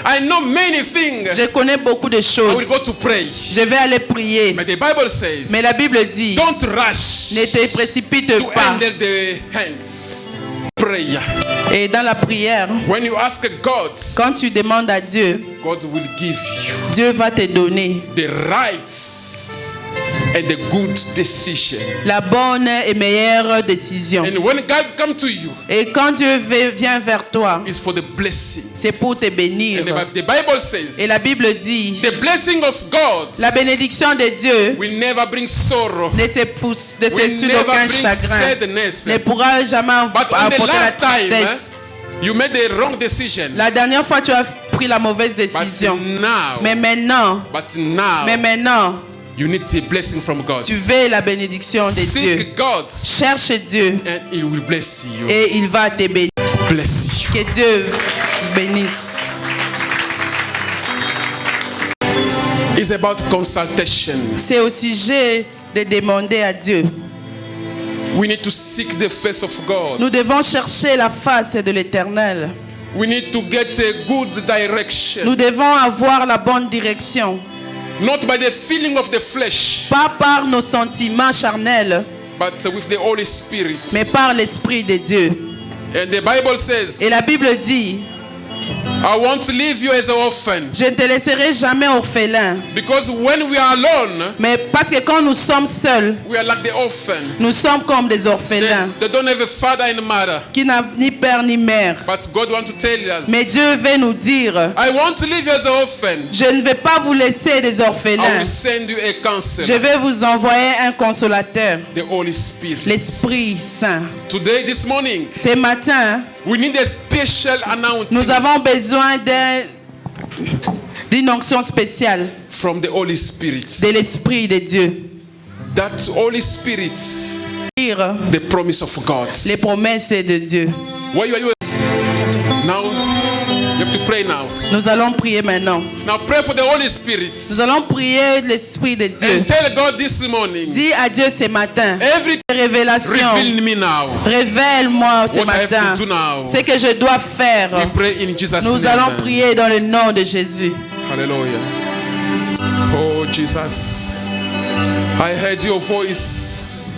I know many things. Je connais beaucoup de I choses. will go to pray. Je vais aller prier. But the Bible says, Mais la Bible dit, don't rush ne te précipite to pas. handle the hands. Prayer. Et dans la prière, When you ask God, quand tu demandes à Dieu, God will give you Dieu va te donner the rights and the good decision. la bonne et meilleure décision. And when God comes to you, Et quand Dieu vient vers toi, it's for the blessing. c'est pour te bénir. And the Bible says, Et la Bible dit, the blessing of God la bénédiction de Dieu will never bring sorrow. ne se pousse de Will sur never aucun bring chagrin, sadness. ne pourra jamais But on the apporter la last time, tristesse. you made the wrong decision. La dernière fois, tu as pris la mauvaise But décision. now, Mais maintenant, you need the blessing from God. tu veux la bénédiction de Dieu. Seek God Cherche Dieu and He will bless you. et il va te bénir. Bless you. Que Dieu bénisse. It's about consultation. C'est au sujet de demander à Dieu. We need to seek the face of God. Nous devons chercher la face de l'Éternel. We need to get a good direction. Nous devons avoir la bonne direction. Not by the feeling of the flesh, Pas par nos sentiments charnels, but with the Holy Spirit. mais par l'Esprit de Dieu. And the Bible says, Et la Bible dit, I want to leave you as an orphan. je ne te laisserai jamais orphelin. Because when we are alone, Mais parce que quand nous sommes seuls, we are like the orphan. nous sommes comme des orphelins They don't have a father and mother. qui n'ont ni père ni mère. But God wants to tell us, Mais Dieu veut nous dire, I want to leave you as an orphan. je ne vais pas vous laisser des I orphelins. will send you a Je counselor, vais vous envoyer un consolateur, the Holy Spirit. l'Esprit Saint. Today, this morning, Ce matin, we need a special announcement nous avons besoin d'une onction spéciale from the Holy Spirit. de l'Esprit de Dieu. That Holy Spirit, Lire the promise of God. les promesses de Dieu. Where are you? Now, you have to pray now. Nous allons prier maintenant. Now pray for the Holy Spirit. Nous allons prier l'Esprit de Dieu. And tell God this morning, Dis à Dieu ce matin, every révélation, reveal me now. révèle-moi ce What I have matin to do now. ce que je dois faire. We pray in Jesus' Nous name. allons prier dans le nom de Jésus. Hallelujah. Oh Jesus, I heard your voice.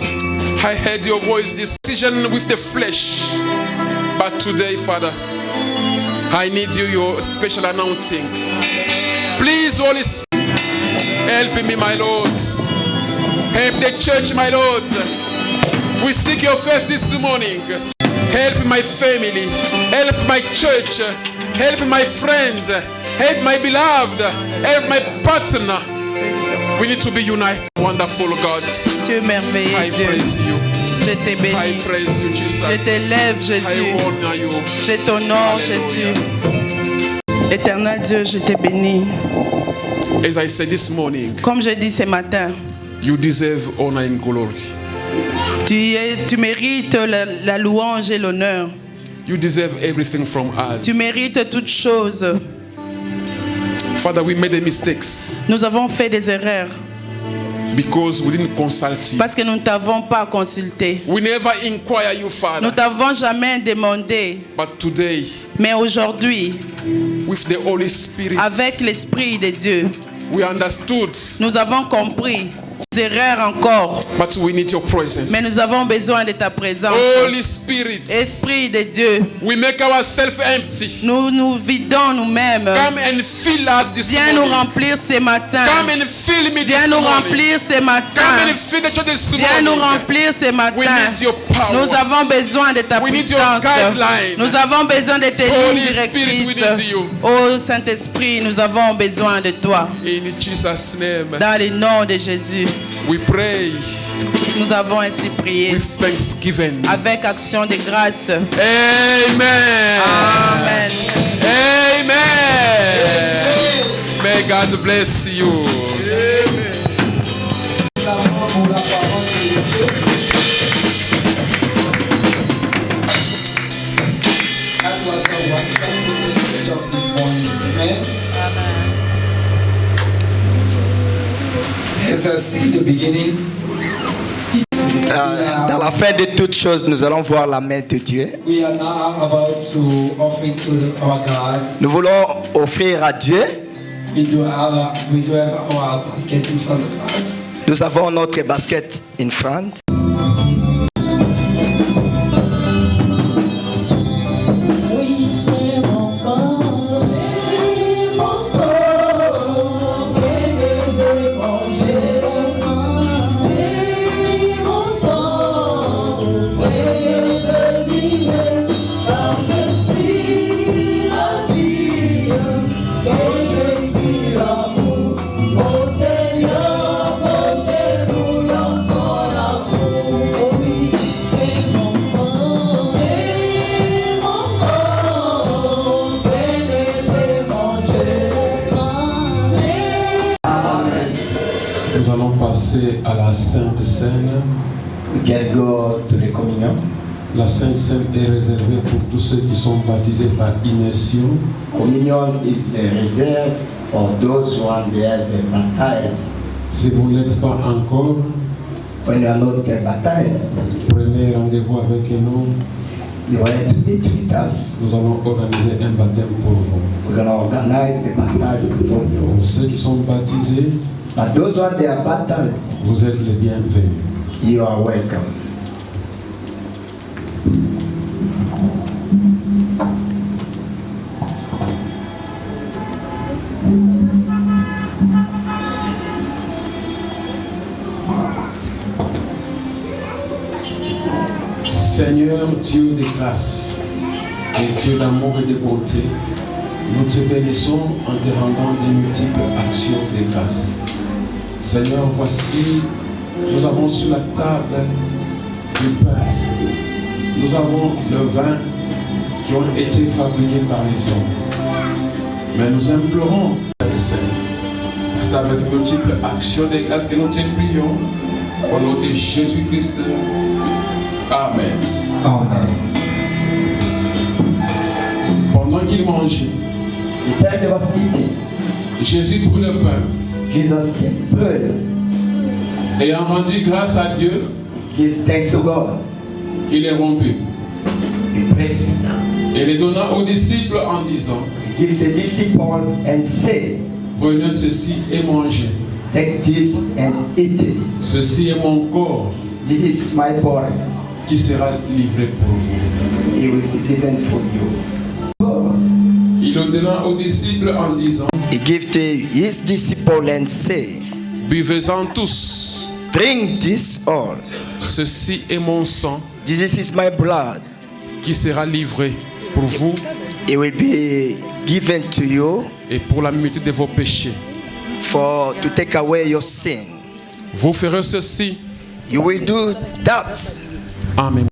I heard your voice. Decision with the flesh, but today, Father, I need you. Your special anointing. Please, Holy Spirit, help me, my Lord. Help the church, my Lord. We seek your face this morning. Help my family. Help my church. Help my friends. Help my beloved. Help my partner. We need to be united. Wonderful God. Tu es merveilleux, I Dieu. praise you. Je te I bénis. praise you, Je Jesus. t'élève, I Jésus. honor you. Je t'honore, Jésus. Éternel Dieu, je te bénis. As I said this morning, Comme je dis ce matin, you deserve honor and glory. tu mérites la louange et l'honneur. You deserve everything from us. Tu mérites toutes choses. Father, we made the mistakes Nous avons fait des erreurs because we didn't consult you. parce que nous ne t'avons pas consulté. We never inquire you, Nous Father. t'avons jamais demandé. But today, Mais aujourd'hui, with the Holy Spirit, avec l'Esprit de Dieu, we understood nous avons compris erreurs encore. But we need your presence. Mais nous avons besoin de ta présence. Holy Spirit, Esprit de Dieu, we make ourselves empty. nous nous vidons nous-mêmes. Come and fill us this Viens nous morning. remplir ce matin. Come and fill me Viens this nous morning. remplir ce Come matin. and fill the church this Viens nous morning. remplir ce We matin. need your power. Nous avons besoin de ta We need your puissance. guideline. Nous avons besoin de tes Holy lignes Spirit, we directrices. need you. Oh Saint-Esprit, nous avons besoin de toi. In Jesus' name, Dans le nom de Jésus, we pray nous avons ainsi prié with thanksgiving. avec action de grâce. Amen. Amen. Amen. May God bless you. Pour la parole de Dieu. That was a wonderful message of this morning. Amen. As I see in the beginning, Dans la fin de toutes choses, nous allons voir la main de Dieu. we are now about to offer to our God. Nous voulons offrir à Dieu. We do have our basket in front of us. Nous avons notre basket in front. Nous allons passer à la Sainte Seine. We can go to the communion. La Sainte Seine est réservée pour tous ceux qui sont baptisés par immersion. Communion is reserved for those who are there baptized. Si vous ne l'êtes pas encore, When you are not baptized, prenez rendez-vous avec nous. you want to meet with us. Nous allons organiser un baptême pour vous. We're going to organize the baptizing for you. Pour ceux qui sont baptisés, But those who are there baptized, vous êtes les bienvenus. you are welcome. Seigneur Dieu de grâce et Dieu d'amour et de bonté, nous te bénissons en te rendant de multiples actions de grâce. Seigneur, voici, nous avons sur la table du pain, nous avons le vin qui ont été fabriqués par les hommes. Mais nous implorons, Seigneur, c'est avec multiples actions de grâce que nous te prions au nom de Jésus-Christ. Amen. Amen. Pendant qu'il mangeait, The time they was eating, Jésus prit le pain Jesus came, bread, ayant rendu grâce à Dieu, give thanks to God. il est rompu He prayed. et les donna aux disciples en disant, He give the disciple and say, prenez ceci et mangez. take this and eat it. Ceci est mon corps This is my body. qui sera livré pour vous. It will be given for you. Il le donna aux disciples en disant, He gave to his disciple and say, buvez-en tous. drink this all. Ceci est mon sang This is my blood. qui sera livré pour vous It will be given to you et pour la multitude de vos péchés. for to take away your sin. Vous ferez ceci. You will do that. Amen.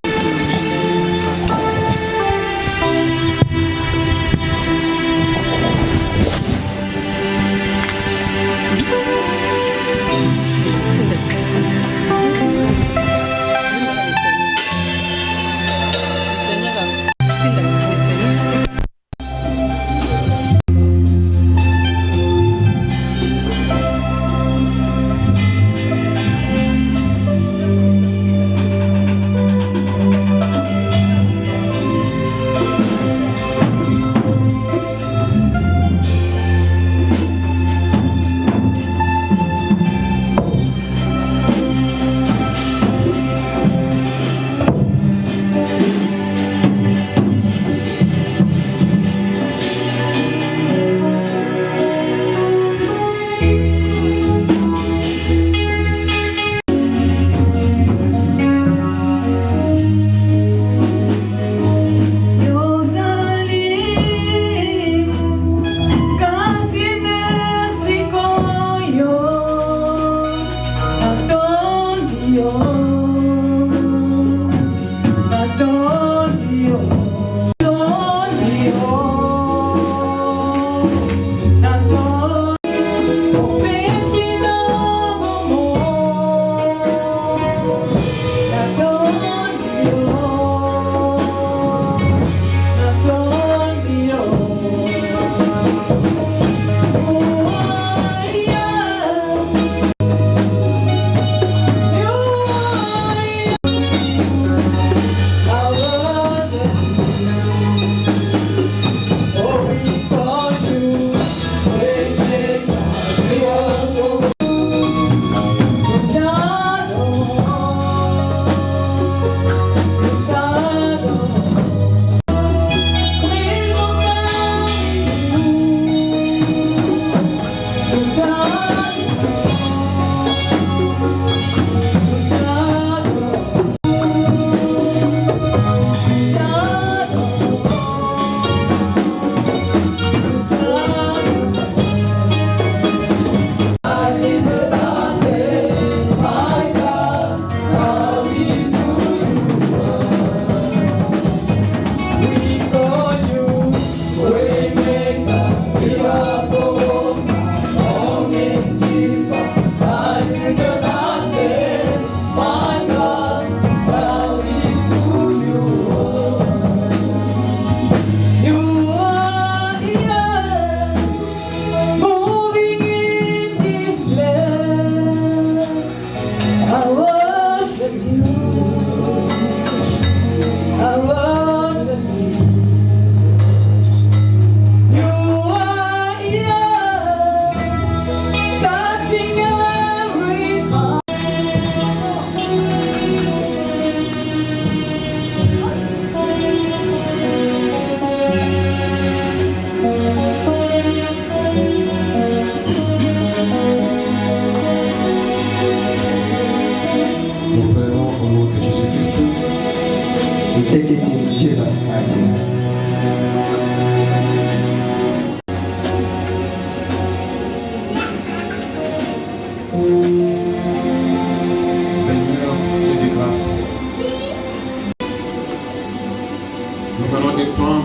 allons dépendre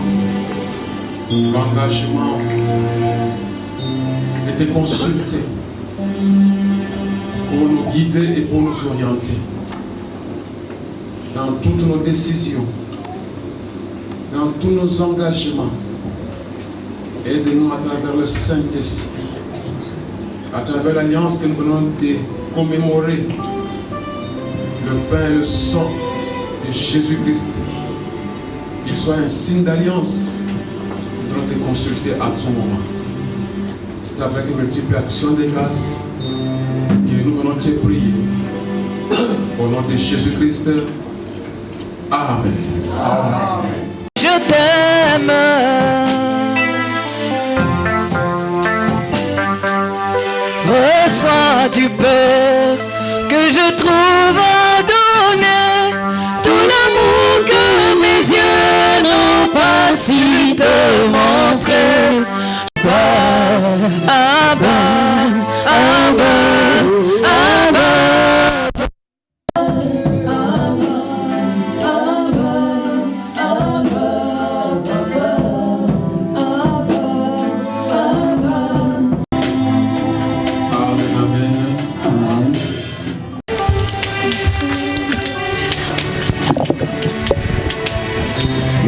de l'engagement de te consulter pour nous guider et pour nous orienter dans toutes nos décisions, dans tous nos engagements. Aide-nous à travers le Saint-Esprit, à travers l'alliance que nous venons de commémorer, le pain et le sang de Jésus-Christ, qu'il soit un signe d'alliance. Nous devons te consulter à tout moment. C'est avec une multiple action de grâce que nous venons te prier. Au nom de Jésus-Christ. Amen. Amen. Je t'aime. Ressens-tu peur que je trouve à donner tout l'amour que mes yeux n'ont pas su te montrer? Abba, Abba, Abba.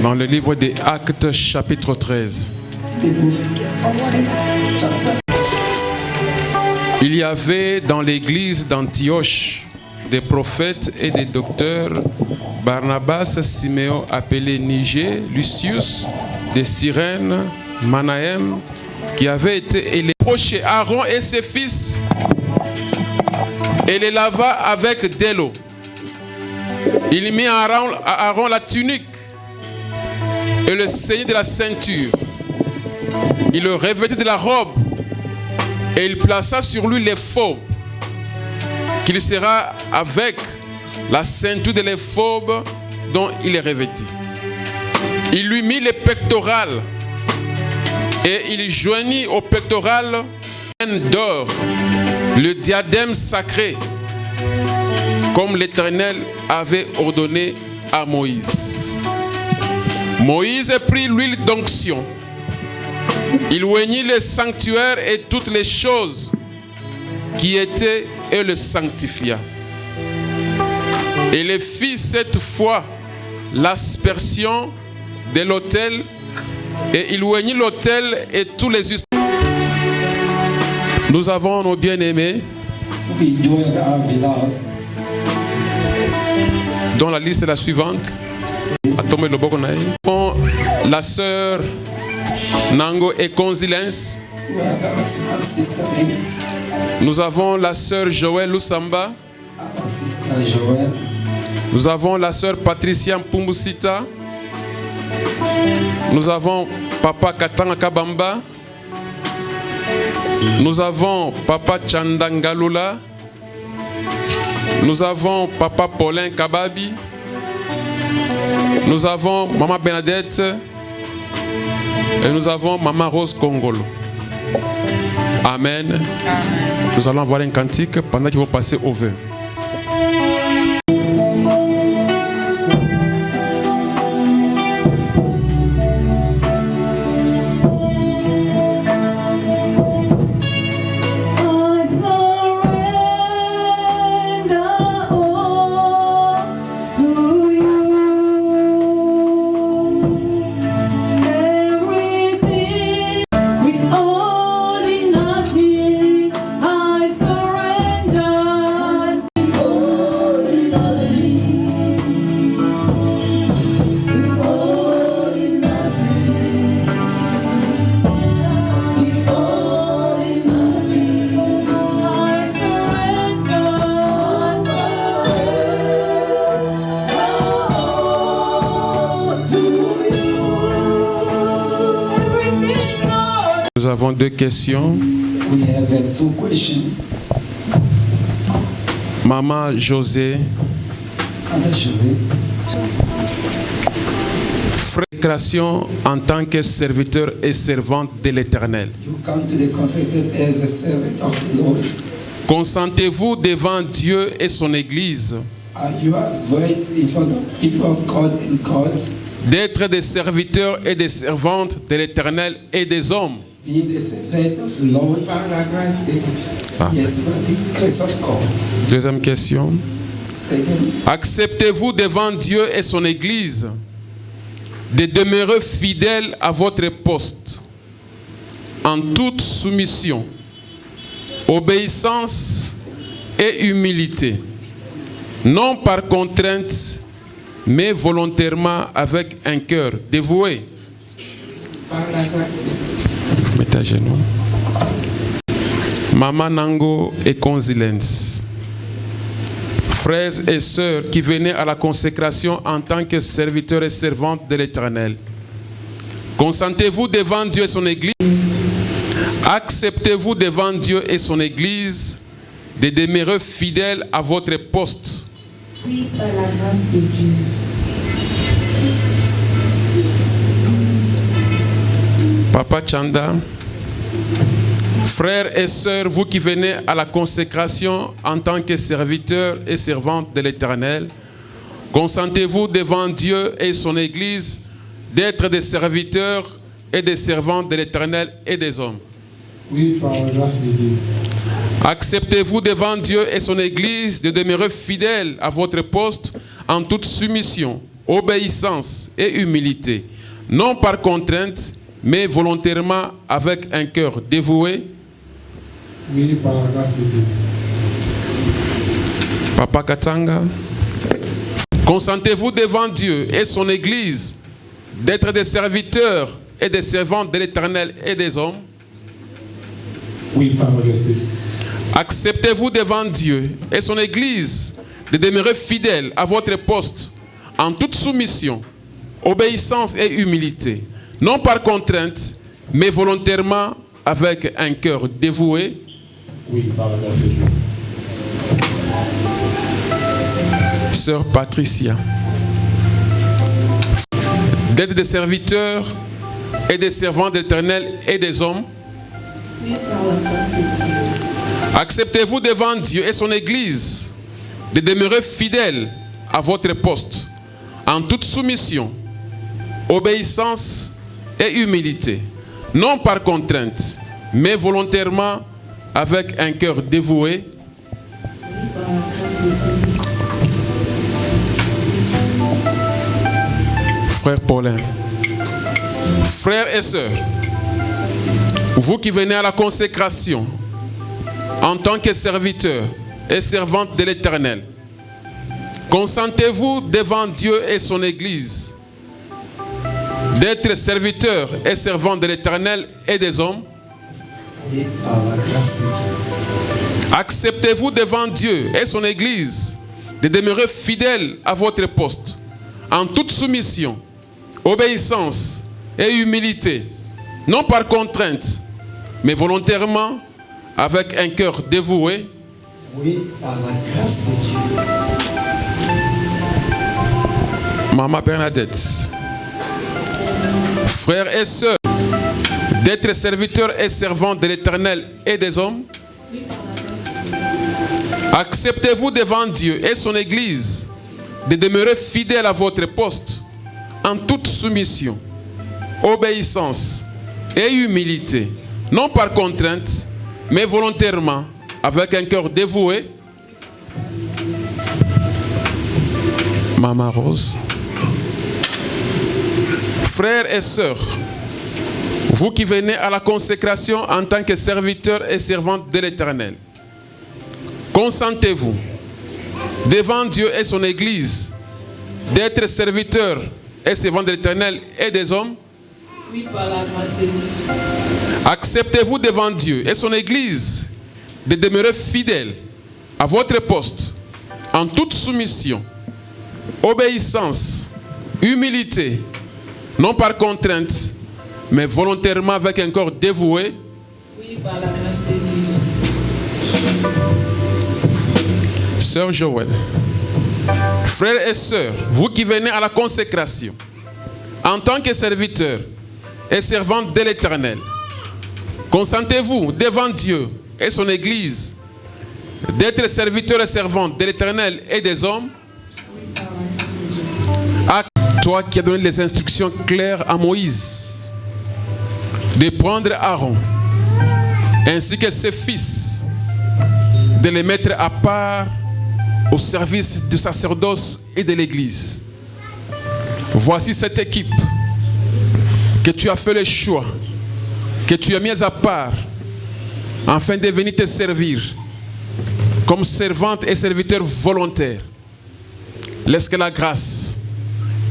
Dans le livre des Actes, chapitre 13, il y avait dans l'église d'Antioche des prophètes et des docteurs, Barnabas, Siméon appelé Niger, Lucius, de Cyrène, Manahem, qui avaient été élevés. Approchait Aaron et ses fils et les lava avec de l'eau. Il mit à Aaron la tunique et le ceignit de la ceinture. Il le revêtit de la robe et il plaça sur lui l'éphod qu'il sera avec la ceinture de l'éphod dont il est revêtu. Il lui mit les pectorales et il joignit au pectoral d'or le diadème sacré comme l'Éternel avait ordonné à Moïse. Moïse prit l'huile d'onction. Il oignit le sanctuaire et toutes les choses qui étaient et le sanctifia. Et il fit cette fois l'aspersion de l'autel et il oignit l'autel et tous les ustensiles. Nous avons nos bien-aimés dont la liste est la suivante. La sœur Nango et Consilence. Nous avons la sœur Joël Lusamba. Nous avons la sœur Patricia Mpumbusita. Nous avons Papa Katanga Kabamba. Nous avons Papa Chandangalula. Nous avons Papa Paulin Kababi. Nous avons Maman Bernadette. Et nous avons Maman Rose Kongolo. Amen. Nous allons voir un cantique pendant qu'ils vont passer au vin. Nous avons deux questions. We have two questions. Maman José. Madame José. Frustration en tant que serviteur et servante de l'Éternel. You come to the consecrated as a servant of the Lord. Consentez-vous devant Dieu et son Église You are right in front of people of God and God. d'être des serviteurs et des servantes de l'Éternel et des hommes. Be the servant of the Lord. Par la grâce de Dieu. Ah. Yes, by the grace of God. Deuxième question. Second, Acceptez-vous devant Dieu et son Église de demeurer fidèles à votre poste en toute soumission, obéissance et humilité, non par contrainte, mais volontairement avec un cœur dévoué. par la grâce de Dieu. Mettez à genoux. Maman Nango et Consilence, frères et sœurs qui venaient à la consécration en tant que serviteurs et servantes de l'Éternel, consentez-vous devant Dieu et son Église, acceptez-vous devant Dieu et son Église de demeurer fidèles à votre poste. Oui, par la grâce de Dieu. Papa Chanda, frères et sœurs, vous qui venez à la consécration en tant que serviteurs et servantes de l'Éternel, consentez-vous devant Dieu et son Église d'être des serviteurs et des servantes de l'Éternel et des hommes. Oui, par la grâce de Dieu. Acceptez-vous devant Dieu et son Église de demeurer fidèles à votre poste en toute soumission, obéissance et humilité, non par contrainte, mais volontairement avec un cœur dévoué. Oui, par la grâce de Dieu. Papa Katanga, consentez-vous devant Dieu et son Église d'être des serviteurs et des servantes de l'Éternel et des hommes. Oui, par la grâce de Dieu. Acceptez-vous devant Dieu et son Église de demeurer fidèles à votre poste en toute soumission, obéissance et humilité, non par contrainte, mais volontairement avec un cœur dévoué. Oui, par la grâce de Dieu. Sœur Patricia, d'être des serviteurs et des servants de l'Éternel et des hommes. Oui, par la grâce de Dieu. Acceptez-vous devant Dieu et son Église de demeurer fidèles à votre poste en toute soumission, obéissance et humilité, non par contrainte, mais volontairement avec un cœur dévoué. Oui, par la grâce de Dieu. Frère Paulin, frères et sœurs, vous qui venez à la consécration en tant que serviteurs et servantes de l'Éternel, consentez-vous devant Dieu et son Église d'être serviteurs et servantes de l'Éternel et des hommes. Oui, par la grâce de Dieu. Acceptez-vous devant Dieu et son Église de demeurer fidèles à votre poste en toute soumission, obéissance et humilité, non par contrainte, mais volontairement avec un cœur dévoué. Oui, par la grâce de Dieu. Maman Bernadette, frères et sœurs, d'être serviteurs et servants de l'Éternel et des hommes. Acceptez-vous devant Dieu et son Église de demeurer fidèles à votre poste en toute soumission, obéissance et humilité, non par contrainte, mais volontairement, avec un cœur dévoué. Maman Rose, frères et sœurs, vous qui venez à la consécration en tant que serviteurs et servantes de l'Éternel, consentez-vous devant Dieu et son Église d'être serviteurs et servantes de l'Éternel et des hommes. Oui, par la grâce de Dieu. Acceptez-vous devant Dieu et son Église de demeurer fidèles à votre poste en toute soumission, obéissance, humilité, non par contrainte, mais volontairement avec un corps dévoué. Oui, par la grâce de Dieu. Sœur Joël, frères et sœurs, vous qui venez à la consécration en tant que serviteurs et servantes de l'Éternel, consentez-vous devant Dieu et son Église d'être serviteurs et servantes de l'Éternel et des hommes. Toi qui as donné les instructions claires à Moïse de prendre Aaron ainsi que ses fils, de les mettre à part au service du sacerdoce et de l'Église. Voici cette équipe que tu as fait le choix, que tu as mis à part afin de venir te servir comme servante et serviteur volontaire. Laisse que la grâce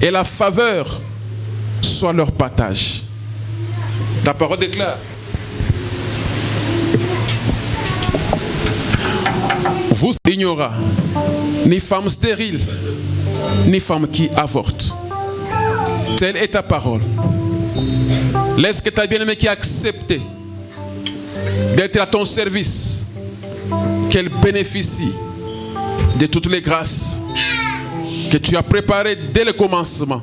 et la faveur soient leur partage. Ta parole déclare: vous ignorez ni femme stérile, ni femme qui avorte. Telle est ta parole. Laisse que ta bien-aimée qui a accepté d'être à ton service, qu'elle bénéficie de toutes les grâces que tu as préparées dès le commencement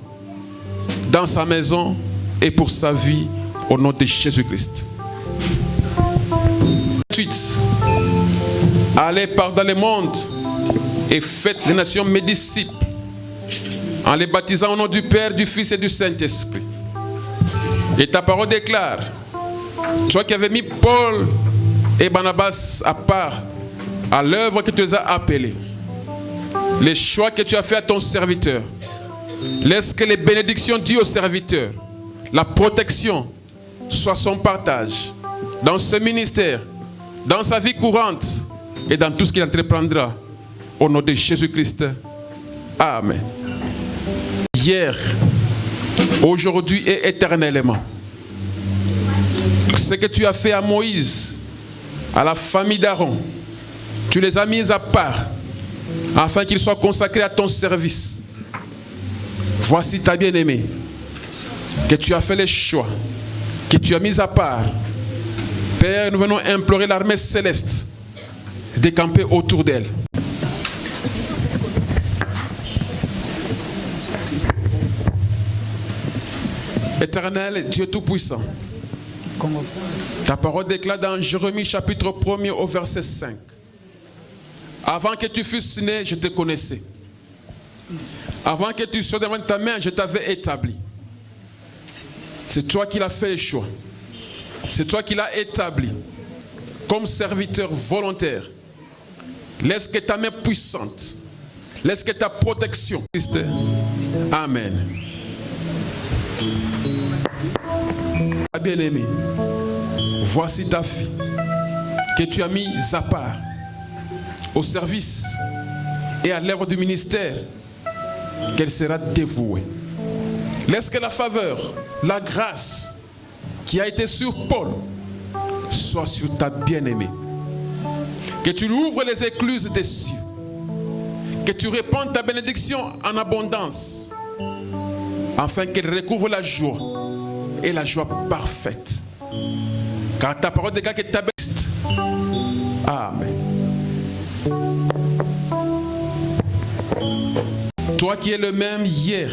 dans sa maison et pour sa vie, au nom de Jésus-Christ. Ensuite, allez par dans le monde et faites les nations mes disciples en les baptisant au nom du Père, du Fils et du Saint-Esprit. Et ta parole déclare: toi qui avais mis Paul et Barnabas à part à l'œuvre que tu les as appelés, les choix que tu as fait à ton serviteur, laisse que les bénédictions dues au serviteur, la protection, soit son partage dans ce ministère, dans sa vie courante et dans tout ce qu'il entreprendra. Au nom de Jésus-Christ. Amen. Hier, aujourd'hui et éternellement, ce que tu as fait à Moïse, à la famille d'Aaron, tu les as mis à part afin qu'ils soient consacrés à ton service. Voici ta bien-aimée que tu as fait le choix, que tu as mis à part. Père, nous venons implorer l'armée céleste de camper autour d'elle. Éternel Dieu Tout-Puissant, ta parole déclare dans Jérémie chapitre 1er au verset 5. Avant que tu fusses né, je te connaissais. Avant que tu sois devant ta main, je t'avais établi. C'est toi qui l'as fait le choix. C'est toi qui l'as établi comme serviteur volontaire. Laisse que ta main puissante, laisse que ta protection. Christ. Amen. Bien-aimé, voici ta fille que tu as mise à part au service et à l'œuvre du ministère, qu'elle sera dévouée. Laisse que la faveur, la grâce qui a été sur Paul soit sur ta bien-aimée. Que tu lui ouvres les écluses des cieux. Que tu répandes ta bénédiction en abondance, afin qu'elle recouvre la joie et la joie parfaite. Car ta parole déclare que ta bénédiction. Amen. Toi qui es le même hier,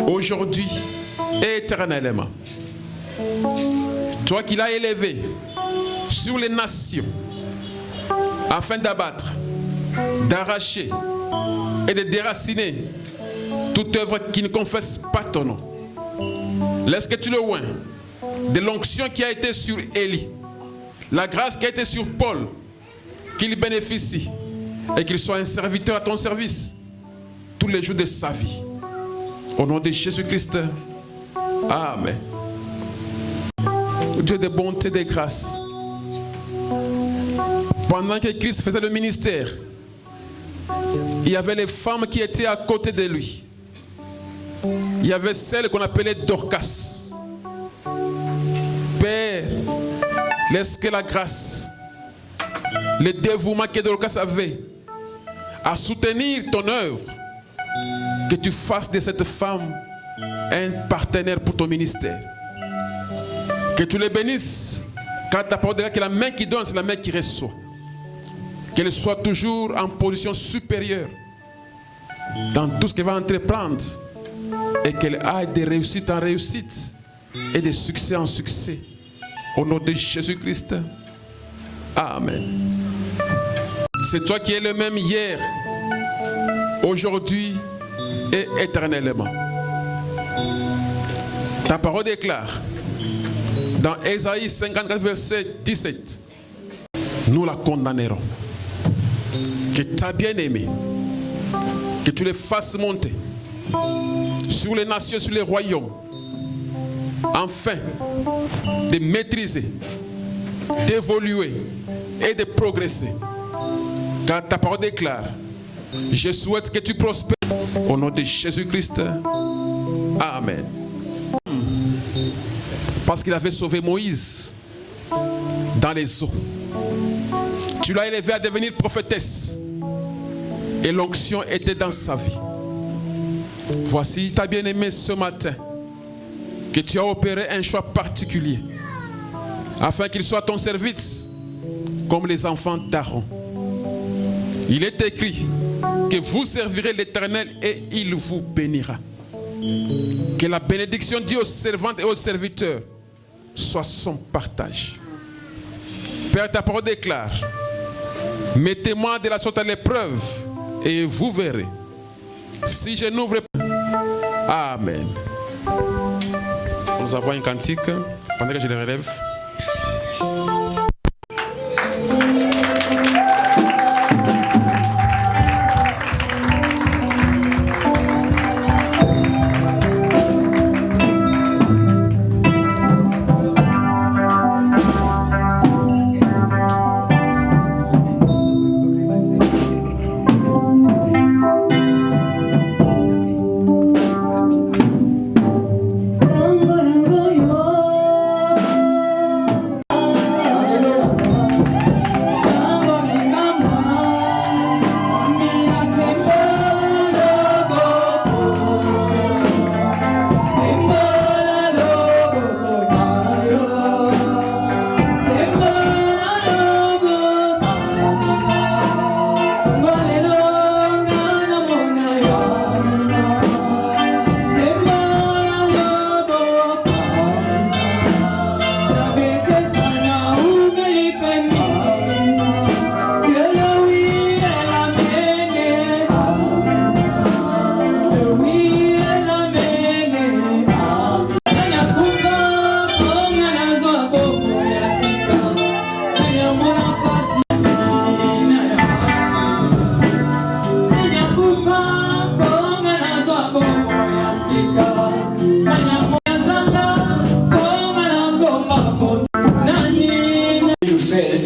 aujourd'hui et éternellement. Toi qui l'as élevé sur les nations afin d'abattre, d'arracher et de déraciner toute œuvre qui ne confesse pas ton nom. Laisse que tu le oins de l'onction qui a été sur Élie, la grâce qui a été sur Paul, qu'il bénéficie et qu'il soit un serviteur à ton service tous les jours de sa vie. Au nom de Jésus-Christ. Amen. Dieu de bonté et de grâce. Pendant que Christ faisait le ministère, il y avait les femmes qui étaient à côté de lui. Il y avait celle qu'on appelait Dorcas. Père, laisse que la grâce, le dévouement que Dorcas avait à soutenir ton œuvre, que tu fasses de cette femme un partenaire pour ton ministère. Que tu les bénisses, car ta parole dit que la main qui donne, c'est la main qui reçoit. Qu'elle soit toujours en position supérieure dans tout ce qu'elle va entreprendre, et qu'elle aille de réussite en réussite et de succès en succès. Au nom de Jésus-Christ. Amen. C'est toi qui es le même hier, aujourd'hui et éternellement. Ta parole déclare dans Ésaïe 54, verset 17, nous la condamnerons. Que ta bien-aimée, que tu les fasses monter sur les nations, sur les royaumes, afin de maîtriser, d'évoluer et de progresser. Car ta parole déclare, je souhaite que tu prospères au nom de Jésus-Christ. Amen. Parce qu'il avait sauvé Moïse dans les eaux. Tu l'as élevé à devenir prophétesse. Et l'onction était dans sa vie. Voici ta bien-aimée ce matin, que tu as opéré un choix particulier, afin qu'il soit à ton service, comme les enfants d'Aaron. Il est écrit que vous servirez l'Éternel et il vous bénira. Que la bénédiction due aux servantes et aux serviteurs soit son partage. Père, ta parole déclare, mettez-moi de la sorte à l'épreuve et vous verrez si je n'ouvre pas. Amen. Nous avons un cantique pendant que je le relève.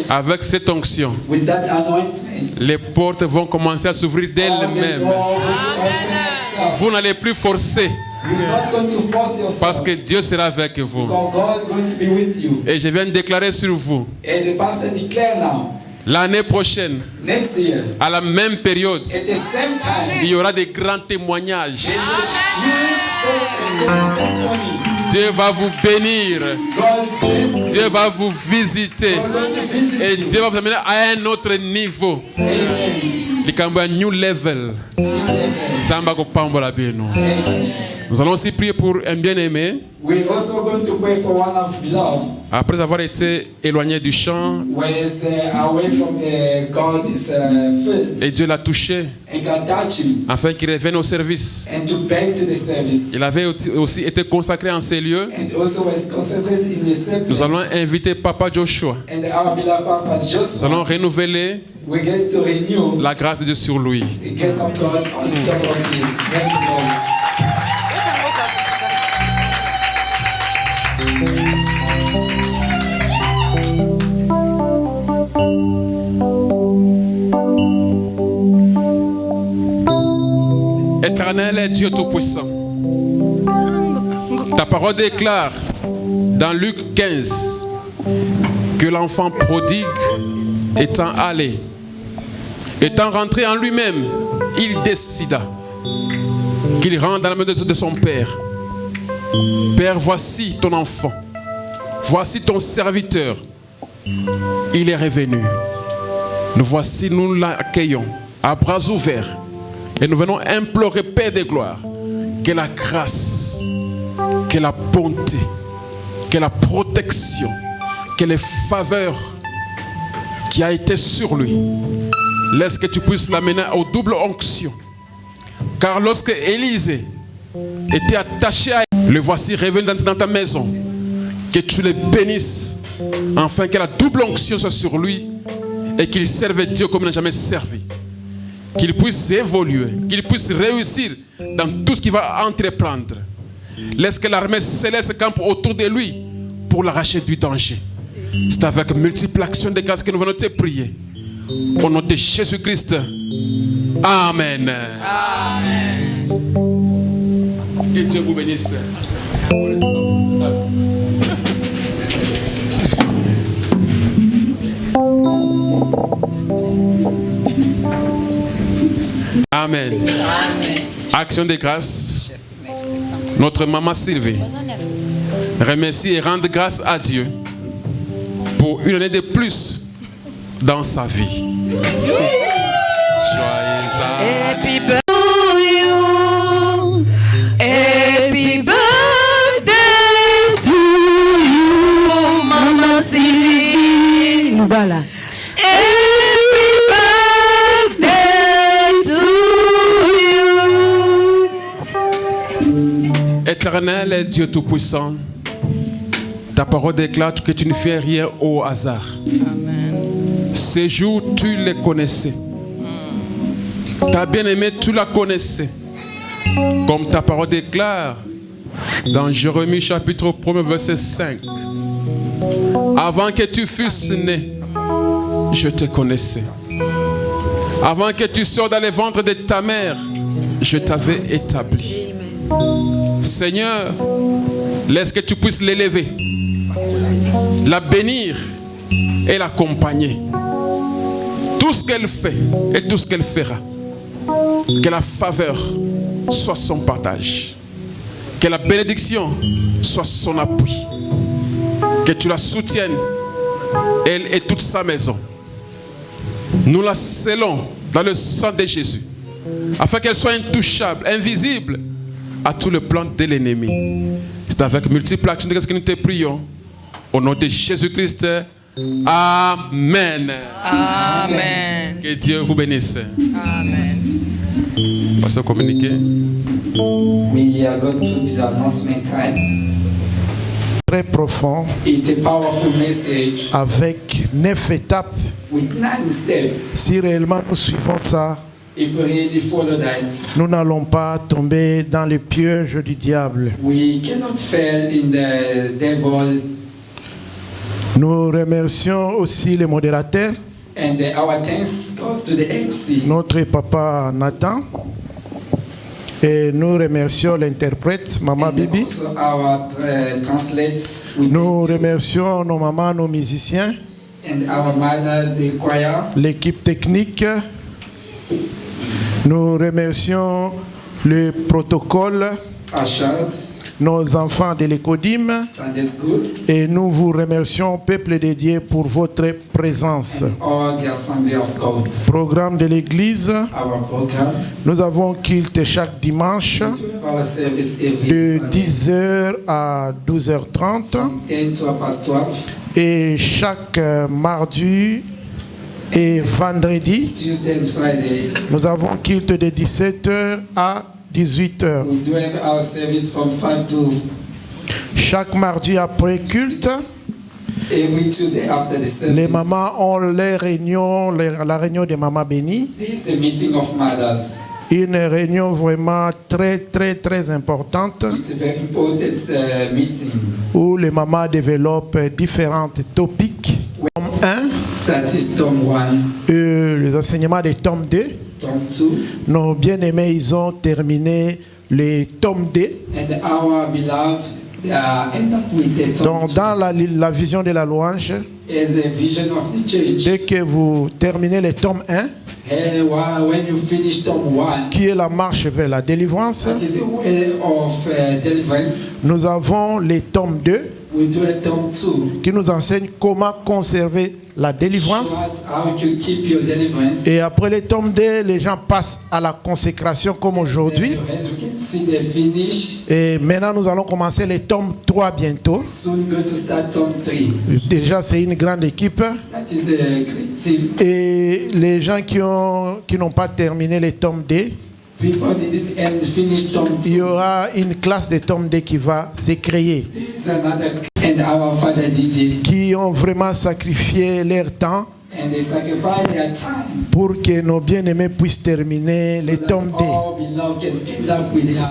Avec cette onction, les portes vont commencer à s'ouvrir d'elles-mêmes. Vous n'allez plus forcer, parce que Dieu sera avec vous. Et je viens de déclarer sur vous, l'année prochaine, à la même période, il y aura des grands témoignages. Dieu va vous bénir. Dieu va vous visiter. Et Dieu va vous amener à un autre niveau. Un new level. Nous allons aussi prier pour un bien-aimé. Après avoir été éloigné du champ, et Dieu l'a touché afin qu'il revienne au service. Il avait aussi été consacré en ces lieux. Nous allons inviter Papa Joshua. Nous allons renouveler la grâce de Dieu sur lui. Éternel est Dieu Tout-Puissant. Ta parole déclare dans Luc 15 que l'enfant prodigue étant allé, étant rentré en lui-même, il décida qu'il rentre dans la main de son père. Père, voici ton enfant, voici ton serviteur. Il est revenu. Nous voici, nous l'accueillons à bras ouverts. Et nous venons implorer, Père de gloire, que la grâce, que la bonté, que la protection, que les faveurs qui a été sur lui, laisse que tu puisses l'amener aux double onction Car lorsque Élisée était attaché à elle, le voici revenu dans ta maison. Que tu le bénisses, afin que la double onction soit sur lui et qu'il serve Dieu comme il n'a jamais servi. Qu'il puisse évoluer, qu'il puisse réussir dans tout ce qu'il va entreprendre. Laisse que l'armée céleste campe autour de lui pour l'arracher du danger. C'est avec multiples actions de grâce que nous venons te prier. Au nom de Jésus-Christ. Amen. Amen. Que Dieu vous bénisse. Amen. Amen. Action de grâce. Notre maman Sylvie remercie et rend grâce à Dieu pour une année de plus dans sa vie. Joyeux Happy birthday to you. Happy birthday to you, Maman Sylvie. Voilà. Happy birthday to you. Éternel Dieu Tout-Puissant, ta parole déclare que tu ne fais rien au hasard. Amen. Ces jours, tu les connaissais. Ta bien-aimée, tu la connaissais. Comme ta parole déclare dans Jérémie chapitre 1 verset 5. Avant que tu fusses né, je te connaissais. Avant que tu sortes dans les ventres de ta mère, je t'avais établi. Seigneur, laisse que tu puisses l'élever, la bénir et l'accompagner. Tout ce qu'elle fait et tout ce qu'elle fera, que la faveur soit son partage, que la bénédiction soit son appui, que tu la soutiennes, elle et toute sa maison. Nous la scellons dans le sang de Jésus, afin qu'elle soit intouchable, invisible à tout le plan de l'ennemi. C'est avec multiples actions de grâce que nous te prions. Au nom de Jésus-Christ. Amen. Amen. Que Dieu vous bénisse. Amen. Passez au communiqué. We are going to the announcement time. Très profond, It's a powerful message avec 9 étapes. with 9 steps. Si réellement nous suivons ça, If we really follow that, nous n'allons pas tomber dans les pièges du diable. we cannot fail in the devil's. Nous remercions aussi les modérateurs, And our thanks goes to the MC. notre papa Nathan, et nous remercions l'interprète, Maman And Bibi. also our translates. Nous remercions nos mamans, nos musiciens, And our mothers, the choir. l'équipe technique. Nous remercions le protocole, Ushers, nos enfants de l'Écodim, Sunday school, et nous vous remercions, peuple de Dieu, pour votre présence. all the assembly of God. Programme de l'Église, Our program, nous avons culte chaque dimanche our service every de Sunday, 10h à 12h30 10 to past 12, et chaque mardi et vendredi, Tuesday and Friday. nous avons culte de 17h à 18h. We do have our service from 5 to Chaque mardi après culte, every Tuesday after the service. les mamans ont les réunions, la réunion des mamans bénies. There is a meeting of mothers. Une réunion vraiment très importante It's a very important meeting. où les mamans développent différents topics. Tome 1, That is Tom 1, les enseignements des tomes 2. Tom 2, Nos bien-aimés, ils ont terminé les tomes 2. and our beloved end up with a Tom Donc, 2. dans la vision de la louange, As a vision of the church. dès que vous terminez les tomes 1, Hey, when you finish Tom 1, qui est la marche vers la délivrance, that is a way of deliverance. nous avons les tomes 2 We do a Tom 2. qui nous enseignent comment conserver la Show délivrance. us how to keep your deliverance. Et après les tomes 2, les gens passent à la consécration comme aujourd'hui. As you can see, the finish. Et maintenant, nous allons commencer les tomes 3 bientôt. Soon go to start Tom 3. Déjà, c'est une grande équipe. That is a great team. Et les gens qui n'ont pas terminé les tomes 2, Before they did and finish Tom il y 2, aura une classe de Tom 2 qui va se créer, there's another, and our father did it. qui ont vraiment sacrifié leur temps And they sacrificed their time pour que nos bien-aimés puissent terminer so les that Tom 2. all beloved can end up with their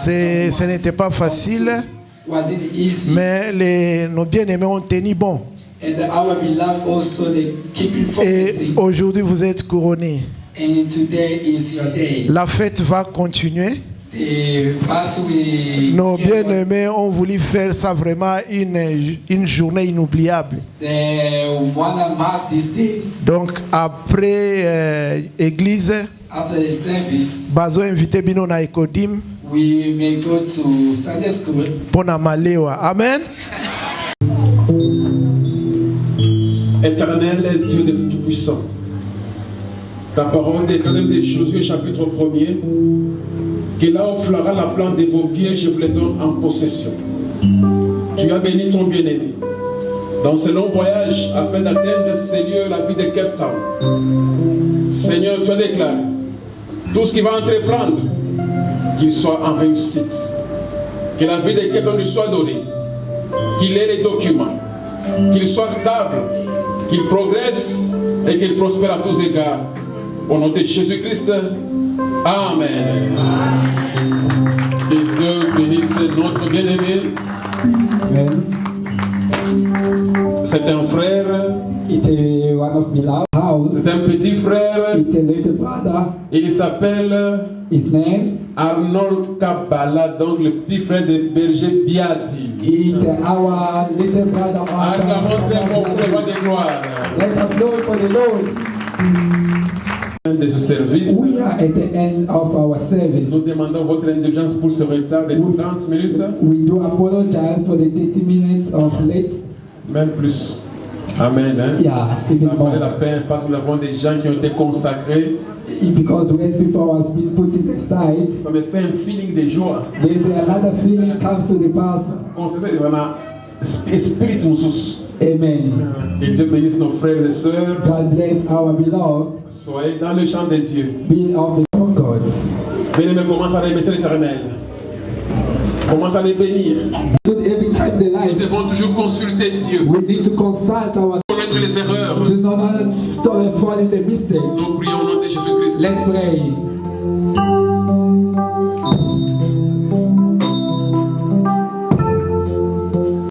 Ce n'était pas facile, wasn't easy. mais nos bien-aimés ont tenu bon. And our beloved also, they keep it Et focusing. aujourd'hui, vous êtes couronnés. And today is your day. La fête va continuer. The battle we Nos bien-aimés ont voulu faire ça vraiment une journée inoubliable. they wanna mark these days. Donc après église, After the service, bazo invité bino na Ekodim we may go to Sunday school. pona malewa. Amen. Éternel Dieu de Tout-Puissant, ta parole déclare des Josué chapitre 1er, que là où fleura la plante de vos pieds, je vous les donne en possession. Tu as béni ton bien-aimé dans ce long voyage afin d'atteindre ces lieux, la ville de Cape Town. Seigneur, tu as déclaré tout ce qu'il va entreprendre, qu'il soit en réussite, que la ville de Cape Town lui soit donnée, qu'il ait les documents, qu'il soit stable, qu'il progresse et qu'il prospère à tous égards. Au nom de Jésus-Christ, Amen. Que Dieu bénisse notre bien-aimé. C'est un frère, It's one of beloved house. c'est un petit frère. It's a little brother. Il s'appelle His name Arnold Kabbalah, donc le petit frère de Berger Biati. is our little brother. Acclamons très fort pour le roi de gloire. Let us go for the Lord. De ce service, We are at the end of our service. nous demandons votre indulgence pour ce retard de 30 minutes, We do apologize for the 30 minutes of late. même plus. Amen. Hein? Yeah, Ça even valait more. la peine parce que nous avons des gens qui ont été consacrés. Because when people has been put it aside, Ça me fait un feeling de joie. there's another feeling comes to the person. Consacré, il y en a esprit musus. Amen. Que Dieu bénisse nos frères et sœurs. God bless our beloved. Soyez dans le champ de Dieu. Be of the of God. Bien-aimés, commence à remercier l'Éternel. Commence à les bénir. So every time they Nous life, devons toujours consulter Dieu. we need to consult our Connaître les erreurs. to not fall in the mistake. Nous prions au nom de Jésus-Christ. Let's pray.